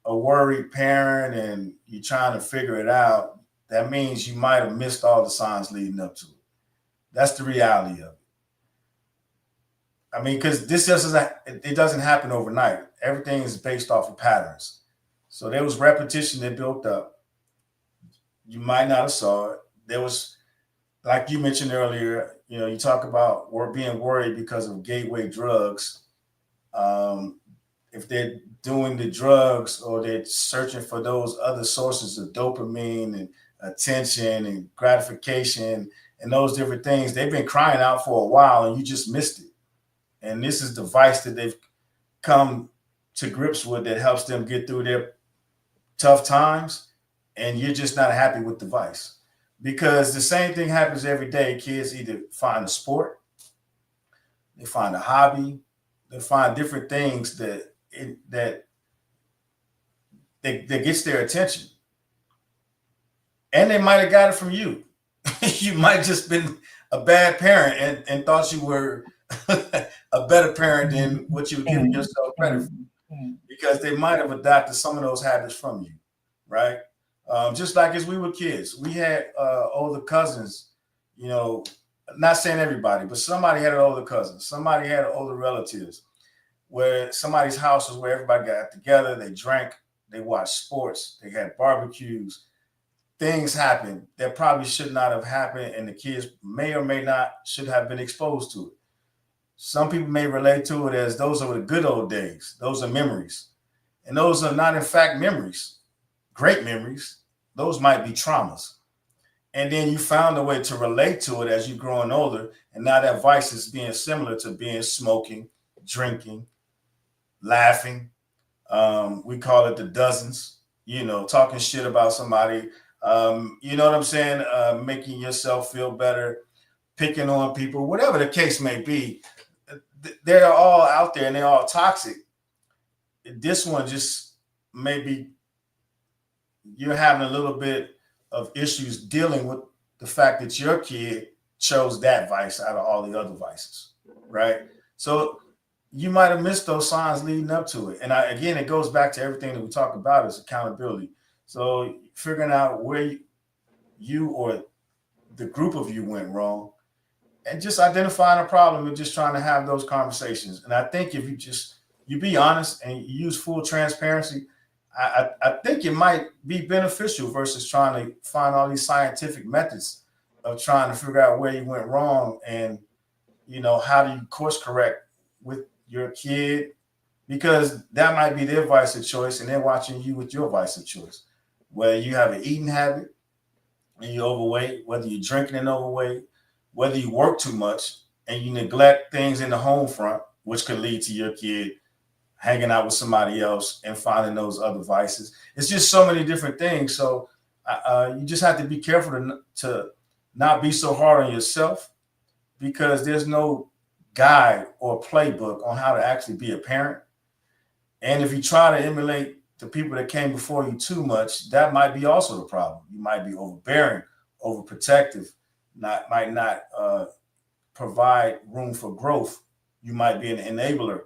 worried parent and you're trying to figure it out, that means you might have missed all the signs leading up to it. That's the reality of it. I mean, because this doesn't, it doesn't happen overnight. Everything is based off of patterns. So there was repetition that built up. You might not have saw it. There was, like you mentioned earlier, you know, you talk about being worried because of gateway drugs. If they're doing the drugs or they're searching for those other sources of dopamine and attention and gratification and those different things, they've been crying out for a while and you just missed it. And this is the vice that they've come to grips with that helps them get through their tough times. And you're just not happy with the vice, because the same thing happens every day. Kids either find a sport, they find a hobby, they find different things that gets their attention. And they might have got it from you. You might just been a bad parent and thought you were a better parent than what you were giving yourself credit for, because they might have adopted some of those habits from you, right? Just like as we were kids, we had older cousins, you know, not saying everybody, but somebody had an older cousin, somebody had older relatives, where somebody's house was where everybody got together, they drank, they watched sports, they had barbecues. Things happened that probably should not have happened, and the kids may or may not should have been exposed to it. Some people may relate to it as those are the good old days. Those are memories. And those are not, in fact, memories, great memories. Those might be traumas. And then you found a way to relate to it as you're growing older. And now that vice is being similar to being smoking, drinking, laughing. We call it the dozens, you know, talking shit about somebody. You know what I'm saying? Making yourself feel better, picking on people, whatever the case may be. They're all out there and they're all toxic. This one just maybe you're having a little bit of issues dealing with the fact that your kid chose that vice out of all the other vices, right? So you might have missed those signs leading up to it. And again, it goes back to everything that we talk about is accountability. So figuring out where you or the group of you went wrong, and just identifying a problem and just trying to have those conversations. And I think if you be honest and you use full transparency, I think it might be beneficial versus trying to find all these scientific methods of trying to figure out where you went wrong and, you know, how do you course correct with your kid, because that might be their vice of choice and they're watching you with your vice of choice. Whether you have an eating habit and you're overweight, whether you're drinking and overweight, whether you work too much and you neglect things in the home front, which could lead to your kid hanging out with somebody else and finding those other vices. It's just so many different things. So you just have to be careful to not be so hard on yourself, because there's no guide or playbook on how to actually be a parent. And if you try to emulate the people that came before you too much, that might be also the problem. You might be overbearing, overprotective, might not provide room for growth. You might be an enabler.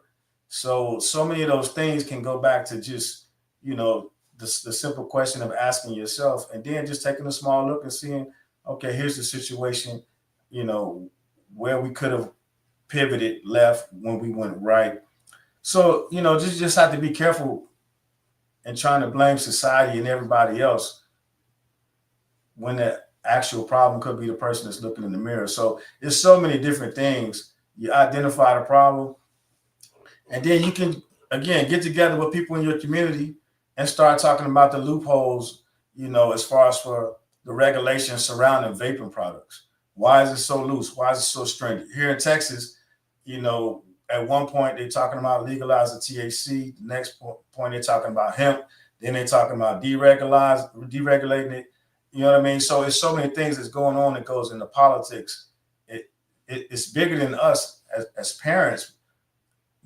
So many of those things can go back to just, you know, the simple question of asking yourself, and then just taking a small look and seeing, okay, here's the situation, you know, where we could have pivoted left when we went right. So, you know, just have to be careful and trying to blame society and everybody else when the actual problem could be the person that's looking in the mirror. So there's so many different things. You identify the problem, and then you can, again, get together with people in your community and start talking about the loopholes, you know, as far as for the regulations surrounding vaping products. Why is it so loose? Why is it so stringent? Here in Texas, you know, at one point they're talking about legalizing THC. The next point they're talking about hemp. Then they're talking about deregulating it. You know what I mean? So it's so many things that's going on that goes into politics. It's bigger than us as parents,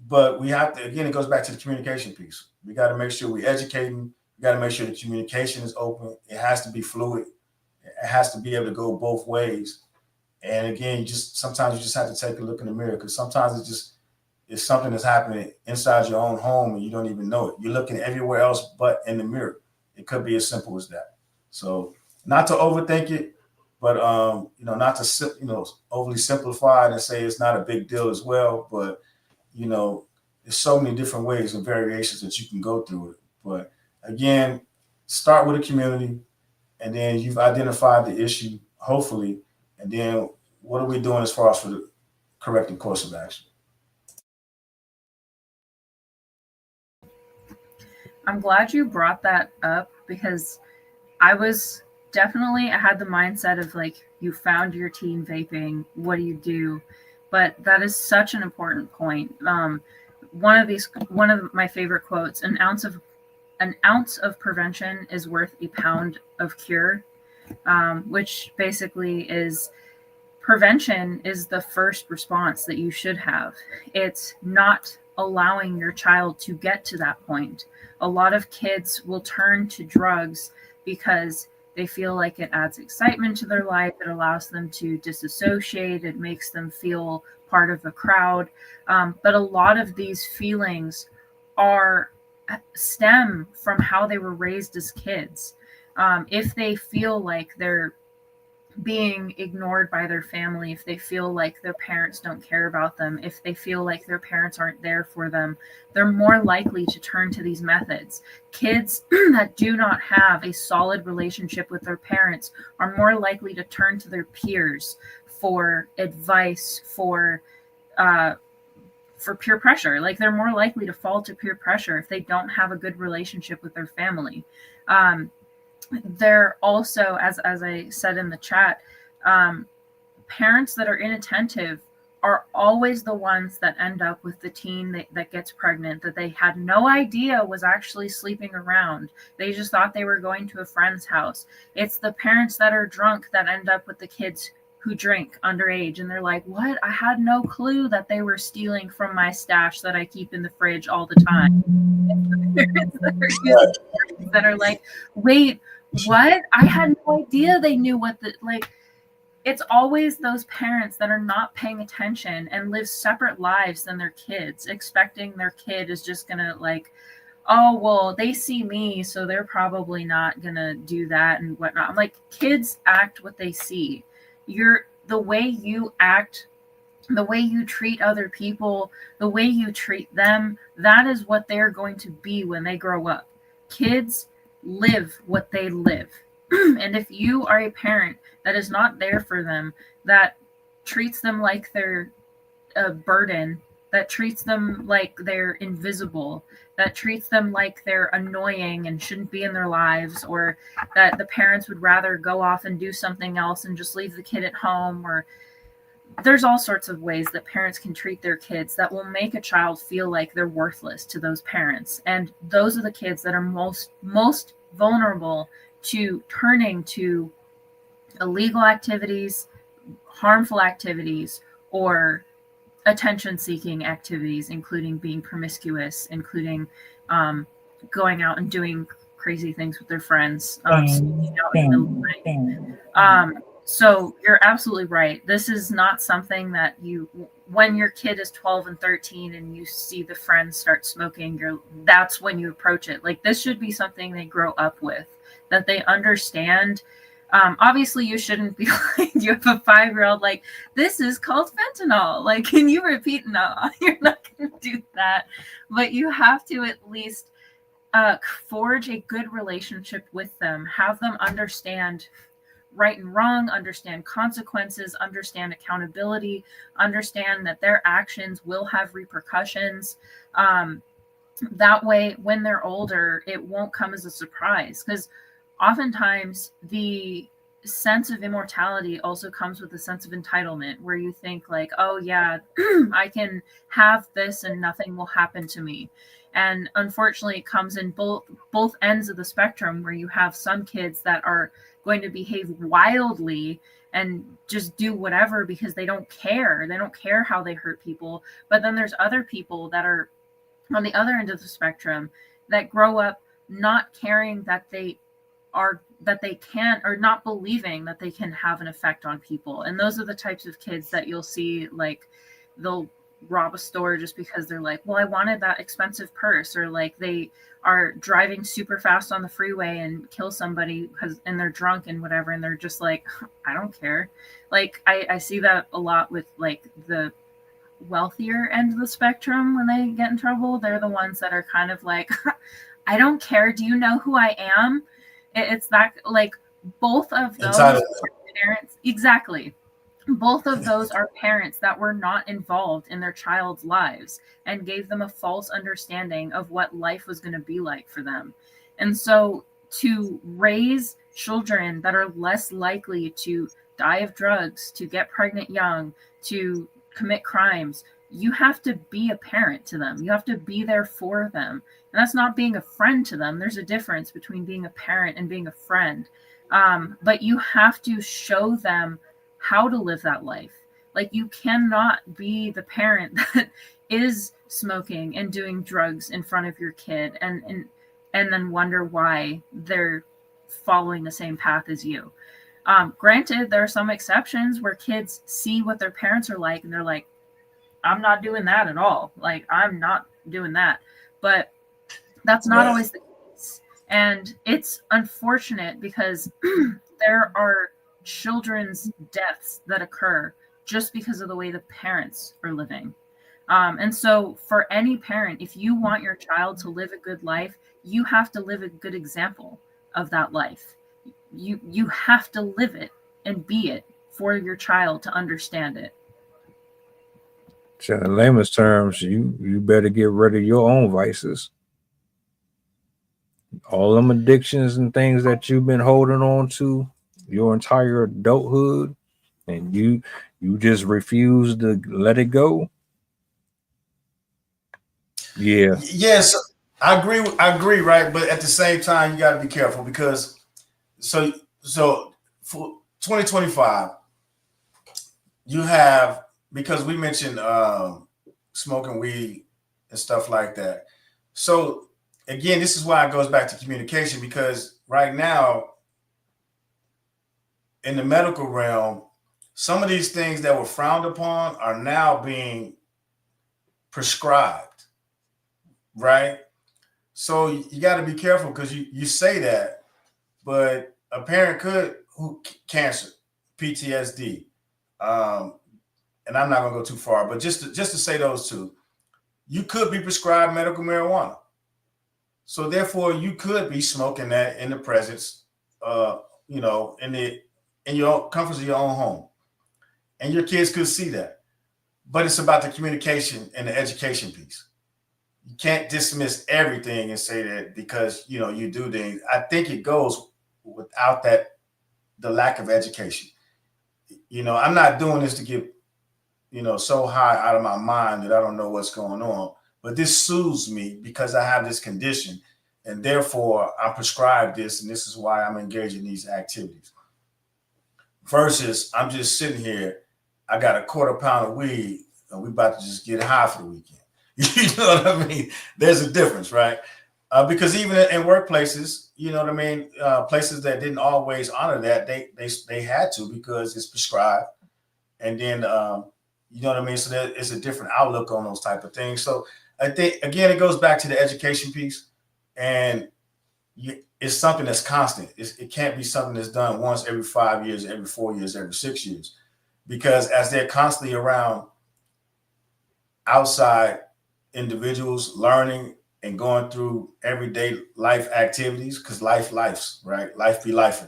but we have to, again, it goes back to the communication piece. We got to make sure we're educating. We got to make sure the communication is open. It has to be fluid. It has to be able to go both ways. And again, sometimes you just have to take a look in the mirror, because sometimes it's something that's happening inside your own home and you don't even know it. You're looking everywhere else but in the mirror. It could be as simple as that. So not to overthink it, but you know, not to overly simplify it and say it's not a big deal as well. But You know, there's so many different ways and variations that you can go through it. But again, start with a community, and then you've identified the issue, hopefully, and then what are we doing as far as for the corrective course of action? I'm glad you brought that up because I had the mindset of like, you found your teen vaping, what do you do? But that is such an important point. One of my favorite quotes: an ounce of prevention is worth a pound of cure, which basically is prevention is the first response that you should have. It's not allowing your child to get to that point. A lot of kids will turn to drugs because they feel like it adds excitement to their life. It allows them to disassociate. It makes them feel part of the crowd. But a lot of these feelings stem from how they were raised as kids. If they feel like they're being ignored by their family, if they feel like their parents don't care about them, if they feel like their parents aren't there for them, they're more likely to turn to these methods. Kids that do not have a solid relationship with their parents are more likely to turn to their peers for advice, for peer pressure. Like, they're more likely to fall to peer pressure if they don't have a good relationship with their family. They're also, as I said in the chat, parents that are inattentive are always the ones that end up with the teen that gets pregnant, that they had no idea was actually sleeping around. They just thought they were going to a friend's house. It's the parents that are drunk that end up with the kids who drink underage, and they're like, what? I had no clue that they were stealing from my stash that I keep in the fridge all the time. That are like, wait, what? I had no idea they knew what it's always those parents that are not paying attention and live separate lives than their kids, expecting their kid is just gonna like, oh, well, they see me, so they're probably not gonna do that and whatnot. I'm like, kids act what they see. The way you act, the way you treat other people, the way you treat them, that is what they're going to be when they grow up. Kids live what they live. And if you are a parent that is not there for them, that treats them like they're a burden, that treats them like they're invisible, that treats them like they're annoying and shouldn't be in their lives, or that the parents would rather go off and do something else and just leave the kid at home, or there's all sorts of ways that parents can treat their kids that will make a child feel like they're worthless to those parents. And those are the kids that are most vulnerable to turning to illegal activities, harmful activities, or attention-seeking activities, including being promiscuous, including going out and doing crazy things with their friends. So you're absolutely right. This is not something that when your kid is 12 and 13 and you see the friends start smoking, that's when you approach it. Like, this should be something they grow up with, that they understand. Obviously, you shouldn't be like, you have a 5-year-old, like, this is called fentanyl. Like, can you repeat? No, you're not going to do that. But you have to at least forge a good relationship with them, have them understand right and wrong, understand consequences, understand accountability, understand that their actions will have repercussions. That way, when they're older, it won't come as a surprise, because oftentimes the sense of immortality also comes with a sense of entitlement, where you think like, oh yeah, I can have this and nothing will happen to me. And unfortunately, it comes in both ends of the spectrum, where you have some kids that are going to behave wildly and just do whatever because they don't care. They don't care how they hurt people. But then there's other people that are on the other end of the spectrum that grow up not caring that they can, or not believing that they can have an effect on people. And those are the types of kids that you'll see, like, they'll rob a store just because they're like, well, I wanted that expensive purse, or like they are driving super fast on the freeway and kill somebody and they're drunk and whatever, and they're just like, I don't care. Like, I see that a lot with like the wealthier end of the spectrum when they get in trouble. They're the ones that are kind of like, I don't care. Do you know who I am? It's that, like, both of those parents, exactly. Both of those are parents that were not involved in their child's lives and gave them a false understanding of what life was going to be like for them. And so to raise children that are less likely to die of drugs, to get pregnant young, to commit crimes, you have to be a parent to them. You have to be there for them. And that's not being a friend to them. There's a difference between being a parent and being a friend. But you have to show them how to live that life. Like, you cannot be the parent that is smoking and doing drugs in front of your kid and then wonder why they're following the same path as you. Granted, there are some exceptions where kids see what their parents are like and they're like, I'm not doing that at all. Like, I'm not doing that. But that's not always the case. And it's unfortunate because there are children's deaths that occur just because of the way the parents are living. And so for any parent, if you want your child to live a good life, you have to live a good example of that life. You have to live it and be it for your child to understand it. So in layman's terms, you better get rid of your own vices. All them addictions and things that you've been holding on to your entire adulthood, and you just refuse to let it go. Yeah. Yes, I agree, right? But at the same time, you got to be careful because so for 2025, you have, because we mentioned smoking weed and stuff like that. So again, this is why it goes back to communication, because right now in the medical realm, some of these things that were frowned upon are now being prescribed, right? So you got to be careful because you say that, but a parent could cancer, PTSD, and I'm not gonna go too far, but just to say those two, you could be prescribed medical marijuana. So therefore, you could be smoking that in the presence, in your comforts of your own home, and your kids could see that. But it's about the communication and the education piece. You can't dismiss everything and say that because you do things. I think it goes without the lack of education. I'm not doing this to get so high out of my mind that I don't know what's going on. But this soothes me because I have this condition, and therefore I'm prescribed this, and this is why I'm engaged in these activities. Versus I'm just sitting here, I got a quarter pound of weed, and we about to just get high for the weekend. You know what I mean? There's a difference, right? Because even in workplaces, places that didn't always honor that, they had to because it's prescribed, and then you know what I mean. So there is a different outlook on those type of things. So I think again, it goes back to the education piece, and it's something that's constant. It can't be something that's done once every 5 years, every 4 years, every 6 years, because as they're constantly around outside individuals learning and going through everyday life activities, because life's right, life be life.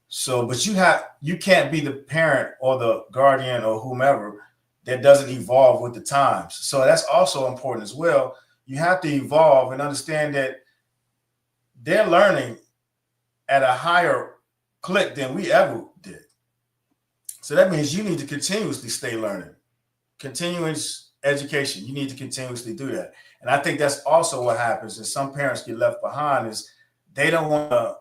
So, but you can't be the parent or the guardian or whomever that doesn't evolve with the times. So that's also important as well. You have to evolve and understand that they're learning at a higher clip than we ever did. So that means you need to continuously stay learning, continuous education. You need to continuously do that. And I think that's also what happens, and some parents get left behind, is they don't want to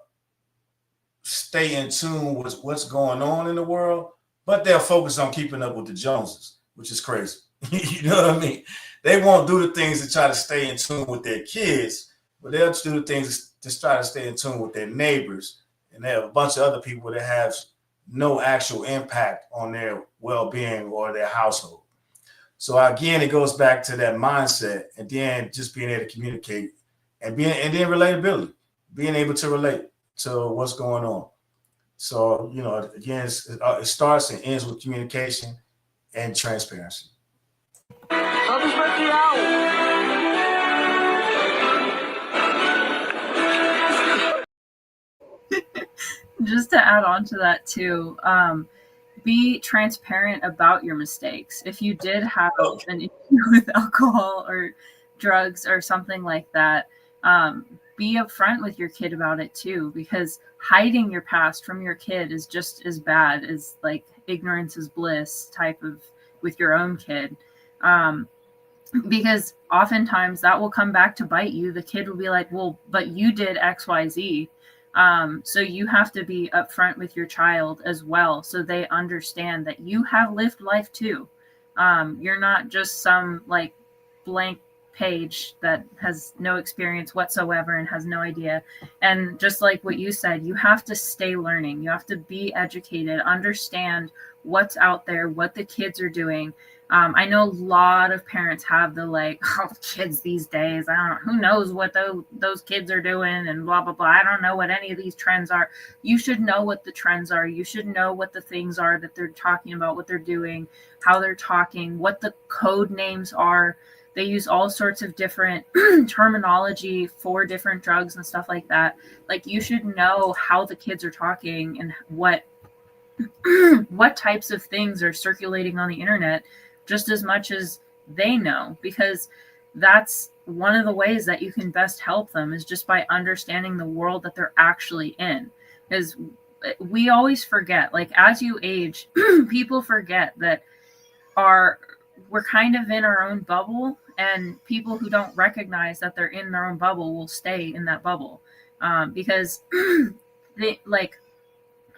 stay in tune with what's going on in the world, but they'll focus on keeping up with the Joneses, which is crazy. You know what I mean? They won't do the things to try to stay in tune with their kids, but they'll do the things to try to stay in tune with their neighbors. And they have a bunch of other people that have no actual impact on their well-being or their household. So again, it goes back to that mindset, and then just being able to communicate and then relatability, being able to relate to what's going on. So, again, it starts and ends with communication and transparency. Just to add on to that too, be transparent about your mistakes. If you did have an issue with alcohol or drugs or something like that, be upfront with your kid about it too, because hiding your past from your kid is just as bad as like ignorance is bliss type of with your own kid. Because oftentimes that will come back to bite you. The kid will be like, well, but you did XYZ. So you have to be upfront with your child as well, so they understand that you have lived life too. You're not just some like blank page that has no experience whatsoever and has no idea. And just like what you said, you have to stay learning. You have to be educated, understand what's out there, what the kids are doing. I know a lot of parents have the like, oh, kids these days, I don't know, who knows what those kids are doing and blah, blah, blah. I don't know what any of these trends are. You should know what the trends are. You should know what the things are that they're talking about, what they're doing, how they're talking, what the code names are. They use all sorts of different terminology for different drugs and stuff like that. Like you should know how the kids are talking and what types of things are circulating on the internet just as much as they know, because that's one of the ways that you can best help them is just by understanding the world that they're actually in. Because we always forget, like as you age, people forget that we're kind of in our own bubble, and people who don't recognize that they're in their own bubble will stay in that bubble. Because they, like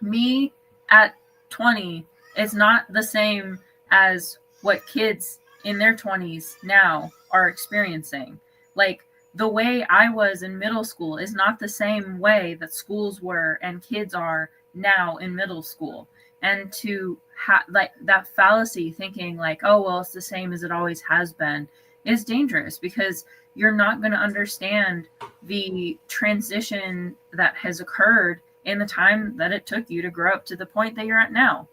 me at 20 is not the same as what kids in their 20s now are experiencing. Like the way I was in middle school is not the same way that schools were and kids are now in middle school. And to like that fallacy thinking like, oh, well, it's the same as it always has been is dangerous, because you're not going to understand the transition that has occurred in the time that it took you to grow up to the point that you're at now.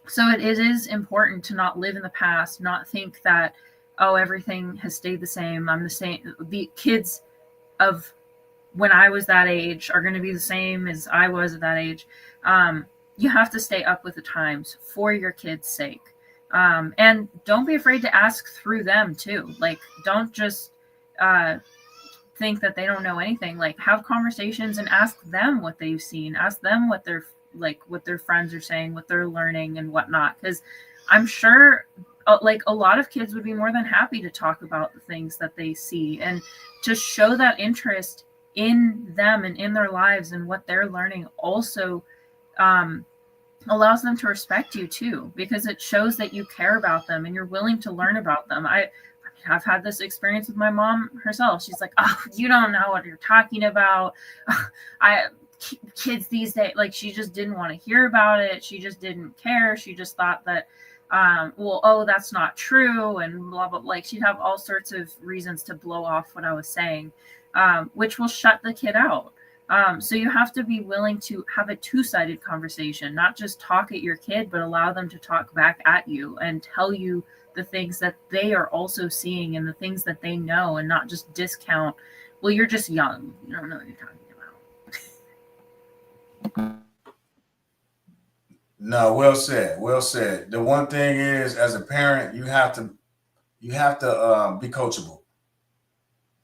So it is important to not live in the past, not think that, oh, everything has stayed the same. I'm the same. The kids of when I was that age are going to be the same as I was at that age. You have to stay up with the times for your kids' sake. And don't be afraid to ask through them too. Like, don't just think that they don't know anything. Like, have conversations and ask them what they've seen. Ask them what their friends are saying, what they're learning and whatnot. Because I'm sure like a lot of kids would be more than happy to talk about the things that they see and to show that interest in them and in their lives and what they're learning also allows them to respect you too, because it shows that you care about them and you're willing to learn about them. I've had this experience with my mom herself. She's like, oh, you don't know what you're talking about. Kids these days, like, she just didn't want to hear about it. She just didn't care. She just thought that, well, oh, that's not true, and blah, blah. Like, she'd have all sorts of reasons to blow off what I was saying, which will shut the kid out. So you have to be willing to have a two-sided conversation, not just talk at your kid, but allow them to talk back at you and tell you the things that they are also seeing and the things that they know, and not just discount, well, you're just young, you don't know what you're talking about. No, well said. Well said. The one thing is, as a parent, you have to be coachable,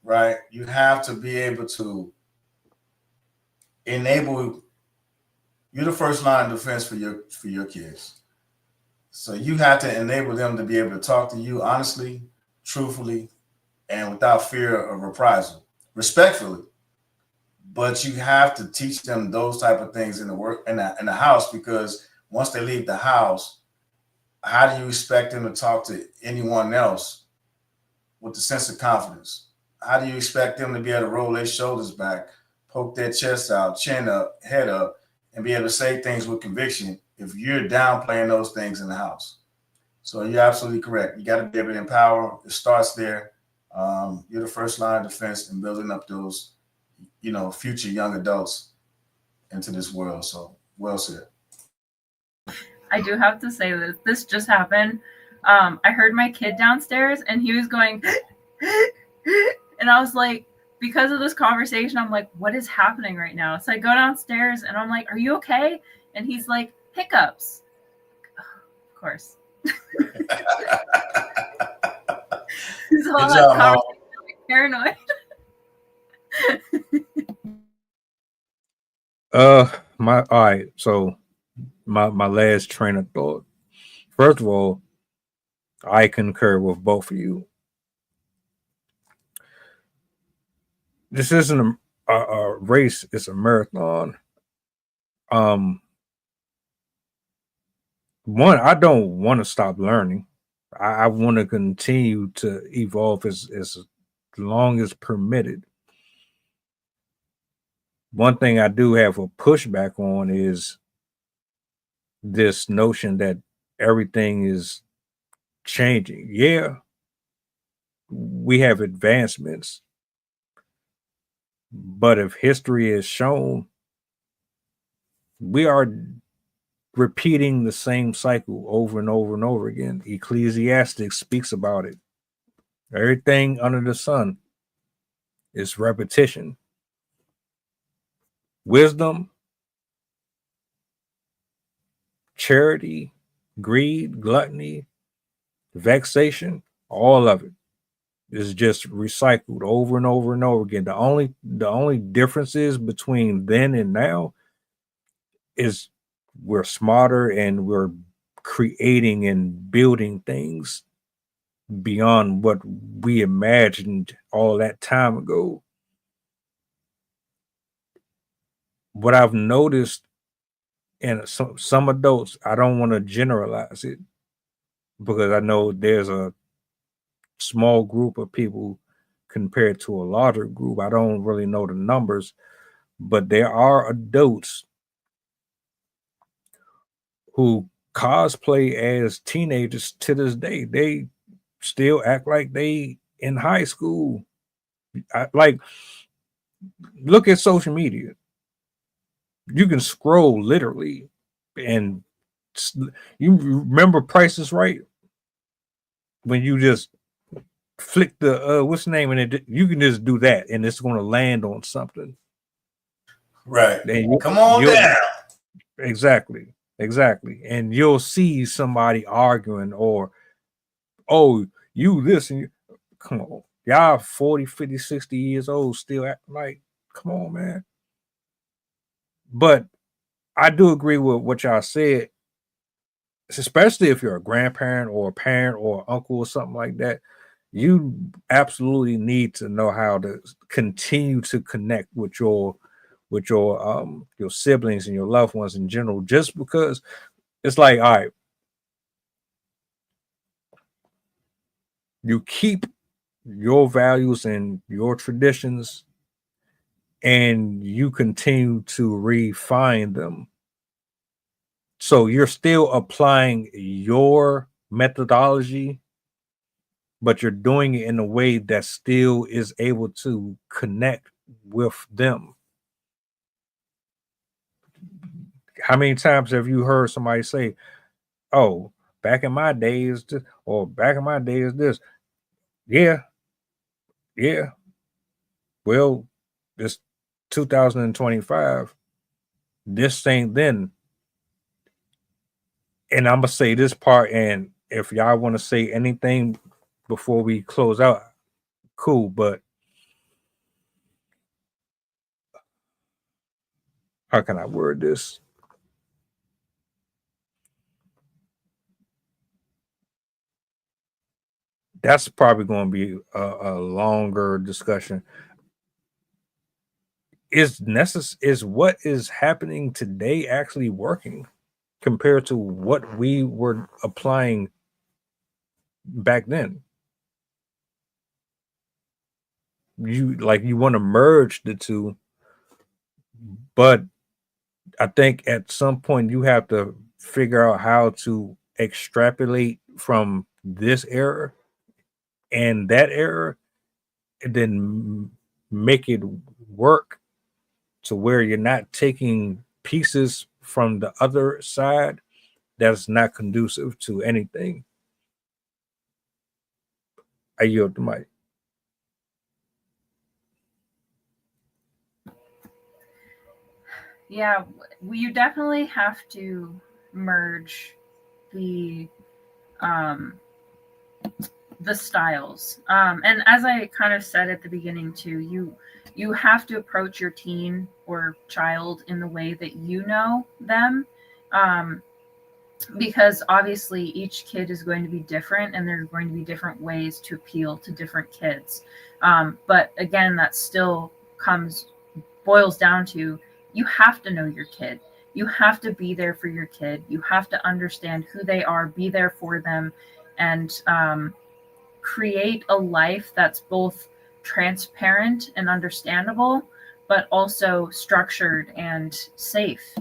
right? You have to be able to enable. You're the first line of defense for your kids, so you have to enable them to be able to talk to you honestly, truthfully, and without fear of reprisal, respectfully. But you have to teach them those type of things in the house, because once they leave the house, how do you expect them to talk to anyone else with the sense of confidence? How do you expect them to be able to roll their shoulders back, poke their chest out, chin up, head up, and be able to say things with conviction if you're downplaying those things in the house? So you're absolutely correct. You got to be able to empower. It starts there. You're the first line of defense in building up those, future young adults into this world. So well said. I do have to say that this just happened. I heard my kid downstairs and he was going, and I was like, because of this conversation, I'm like, what is happening right now? So I go downstairs and I'm like, are you okay? And he's like, hiccups. Of course. He's all Good job, Mom. paranoid. All right. So my last train of thought. First of all, I concur with both of you. This isn't a race; it's a marathon. One, I don't want to stop learning. I want to continue to evolve as long as permitted. One thing I do have a pushback on is this notion that everything is changing. Yeah, we have advancements, but if history is shown, we are repeating the same cycle over and over and over again. Ecclesiastes speaks about it. Everything under the sun is repetition. Wisdom, charity, greed, gluttony, vexation, all of it is just recycled over and over and over again. The only differences between then and now is we're smarter and we're creating and building things beyond what we imagined all that time ago. What I've noticed in some adults, I don't want to generalize it because I know there's a small group of people compared to a larger group. I don't really know the numbers, but there are adults who cosplay as teenagers to this day. They still act like they in high school. Like, look at social media. You can scroll literally, and you remember Price is Right when you just flick the what's the name, and it you can just do that, and it's going to land on something. Right. Come on down. Exactly. And you'll see somebody arguing or, oh, you this and you. Come on. Y'all 40, 50, 60 years old still acting like, come on, man. But I do agree with what y'all said, especially if you're a grandparent or a parent or uncle or something like that. You absolutely need to know how to continue to connect with your siblings and your loved ones in general, just because it's like, all right, you keep your values and your traditions and you continue to refine them. So you're still applying your methodology, but you're doing it in a way that still is able to connect with them. How many times have you heard somebody say, oh, back in my days, or back in my days, this? Yeah. Well, it's 2025. This ain't then. And I'm going to say this part, and if y'all want to say anything before we close out, cool. But how can I word this? That's probably going to be a longer discussion. Is what is happening today actually working compared to what we were applying back then? You want to merge the two, but I think at some point you have to figure out how to extrapolate from this era and that era, and then make it work to where you're not taking pieces from the other side that's not conducive to anything. I yield the mic. Yeah, you definitely have to merge the styles. And as I kind of said at the beginning too, you have to approach your teen or child in the way that you know them. Because obviously each kid is going to be different and there are going to be different ways to appeal to different kids. But again, that still boils down to you have to know your kid. You have to be there for your kid. You have to understand who they are, be there for them, and create a life that's both transparent and understandable, but also structured and safe.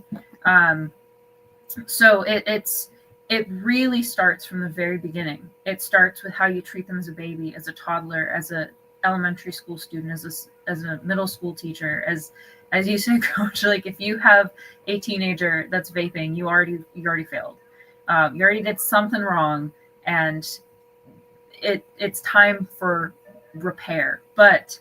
So it really starts from the very beginning. It starts with how you treat them as a baby, as a toddler, as a elementary school student, as a middle school teacher, as you said, Coach. Like if you have a teenager that's vaping, you already failed. You already did something wrong, and it's time for repair. But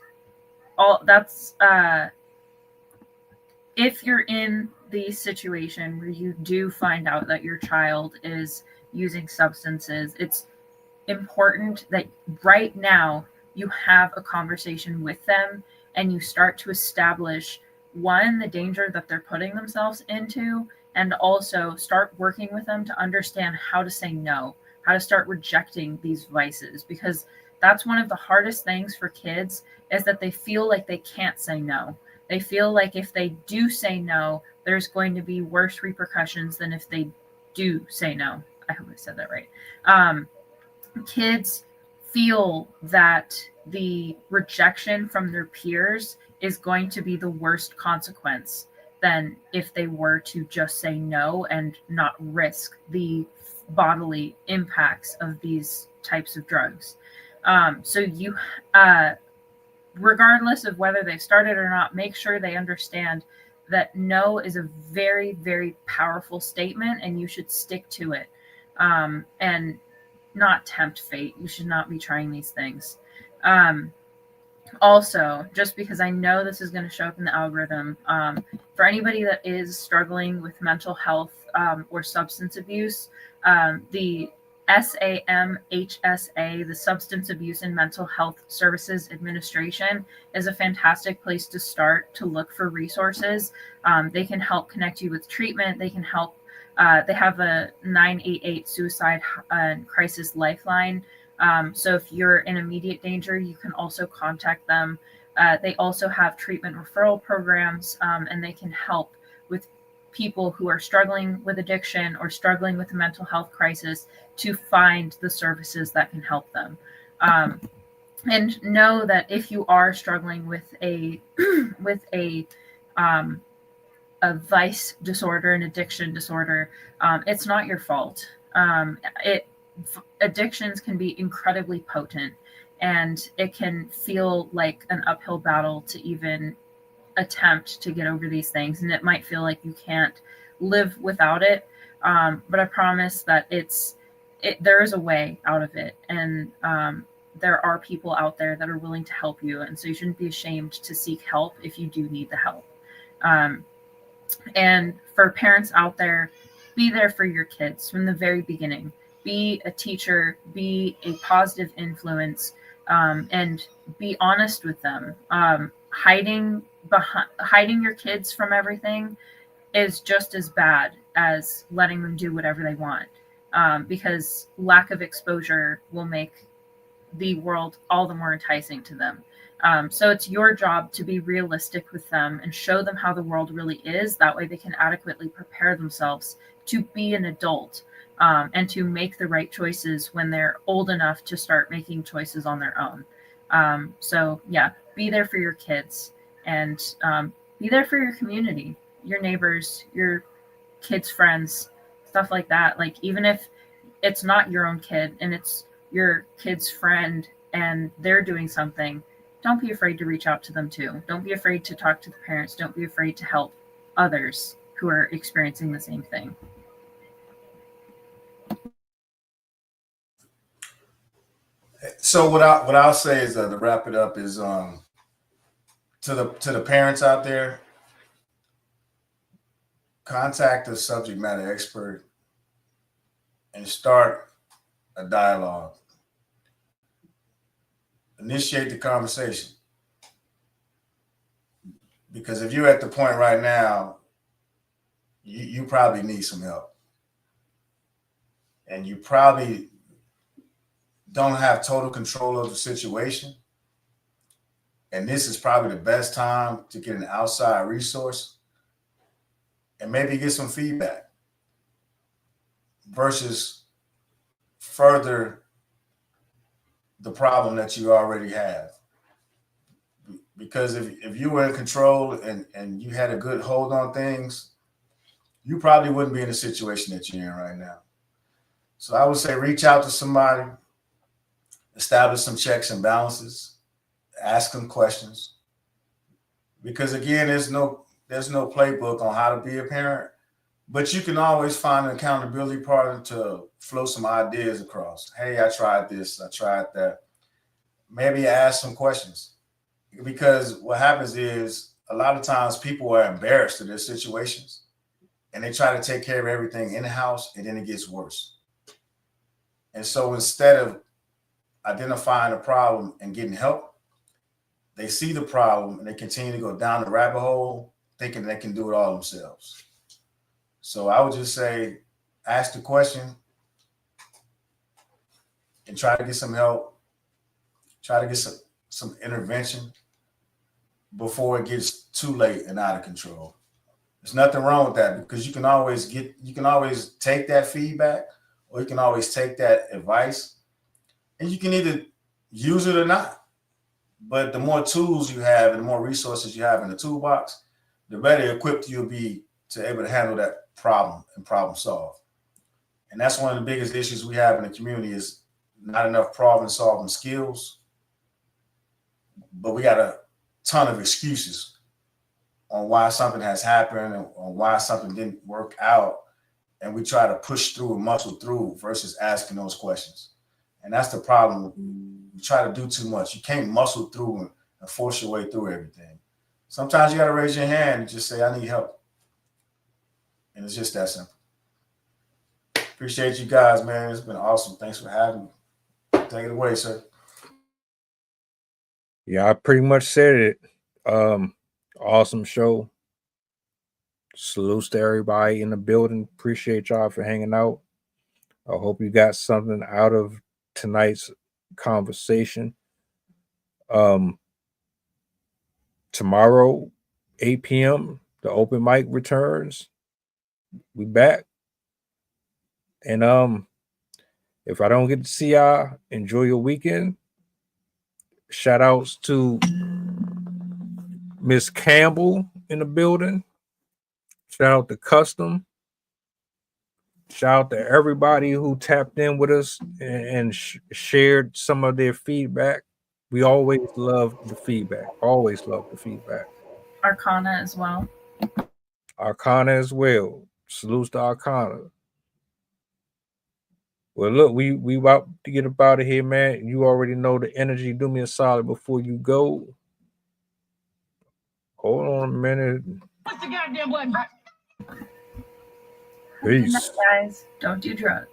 if you're in the situation where you do find out that your child is using substances, it's important that right now you have a conversation with them and you start to establish, one, the danger that they're putting themselves into, and also start working with them to understand how to say no, how to start rejecting these vices, because that's one of the hardest things for kids, is that they feel like they can't say no. They feel like if they do say no, there's going to be worse repercussions than if they do say no. I hope I said that right. Kids feel that the rejection from their peers is going to be the worst consequence than if they were to just say no and not risk the bodily impacts of these types of drugs. So you, regardless of whether they've started or not, make sure they understand that no is a very, very powerful statement and you should stick to it, and not tempt fate. You should not be trying these things. Also, just because I know this is going to show up in the algorithm, for anybody that is struggling with mental health or substance abuse, the SAMHSA, the Substance Abuse and Mental Health Services Administration, is a fantastic place to start to look for resources. They can help connect you with treatment. They can help. They have a 988 suicide crisis lifeline. So if you're in immediate danger, you can also contact them. They also have treatment referral programs, and they can help with people who are struggling with addiction or struggling with a mental health crisis to find the services that can help them. And know that if you are struggling with a vice disorder, an addiction disorder, it's not your fault. Addictions can be incredibly potent, and it can feel like an uphill battle to even attempt to get over these things, and it might feel like you can't live without it, but I promise that there is a way out of it, and there are people out there that are willing to help you, and so you shouldn't be ashamed to seek help if you do need the help. And for parents out there, be there for your kids from the very beginning. Be a teacher, be a positive influence, and be honest with them. Hiding your kids from everything is just as bad as letting them do whatever they want, because lack of exposure will make the world all the more enticing to them. So it's your job to be realistic with them and show them how the world really is. That way they can adequately prepare themselves to be an adult, and to make the right choices when they're old enough to start making choices on their own. So yeah, be there for your kids, and be there for your community, your neighbors, your kids' friends, stuff like that. Like, even if it's not your own kid and it's your kid's friend and they're doing something, don't be afraid to reach out to them too. Don't be afraid to talk to the parents. Don't be afraid to help others who are experiencing the same thing. So what I'll say is to wrap it up is to the parents out there, contact a subject matter expert and start a dialogue. Initiate the conversation. Because if you're at the point right now, you probably need some help. And you probably don't have total control of the situation. And this is probably the best time to get an outside resource and maybe get some feedback versus further the problem that you already have. Because if you were in control and you had a good hold on things, you probably wouldn't be in the situation that you're in right now. So I would say reach out to somebody, establish some checks and balances, ask them questions. Because again, there's no playbook on how to be a parent, but you can always find an accountability partner to flow some ideas across. Hey, I tried this, I tried that. Maybe ask some questions. Because what happens is a lot of times people are embarrassed of their situations and they try to take care of everything in the house and then it gets worse. And so instead of identifying a problem and getting help, they see the problem and they continue to go down the rabbit hole thinking they can do it all themselves. So I would just say, ask the question and try to get some help, try to get some intervention before it gets too late and out of control. There's nothing wrong with that because you can always take that feedback or you can always take that advice and you can either use it or not. But the more tools you have and the more resources you have in the toolbox, the better equipped you'll be to able to handle that problem and problem solve. And that's one of the biggest issues we have in the community is not enough problem solving skills, but we got a ton of excuses on why something has happened and on why something didn't work out. And we try to push through and muscle through versus asking those questions. And that's the problem. You try to do too much. You can't muscle through and force your way through everything. Sometimes you got to raise your hand and just say, I need help. And it's just that simple. Appreciate you guys, man. It's been awesome. Thanks for having me. Take it away, sir. Yeah, I pretty much said it. Awesome show. Salutes to everybody in the building. Appreciate y'all for hanging out. I hope you got something out of tonight's conversation. Tomorrow, 8 p.m., the open mic returns. We back. And if I don't get to see y'all, enjoy your weekend. Shout outs to Miss Campbell in the building. Shout out to Custom. Shout out to everybody who tapped in with us and shared some of their feedback. We always love the feedback. Always love the feedback. Arcana as well. Arcana as well. Salutes to Arcana. Well, look, we about to get up out of here, man. You already know the energy. Do me a solid before you go. Hold on a minute. What's the goddamn button? Peace. Guys, don't do drugs.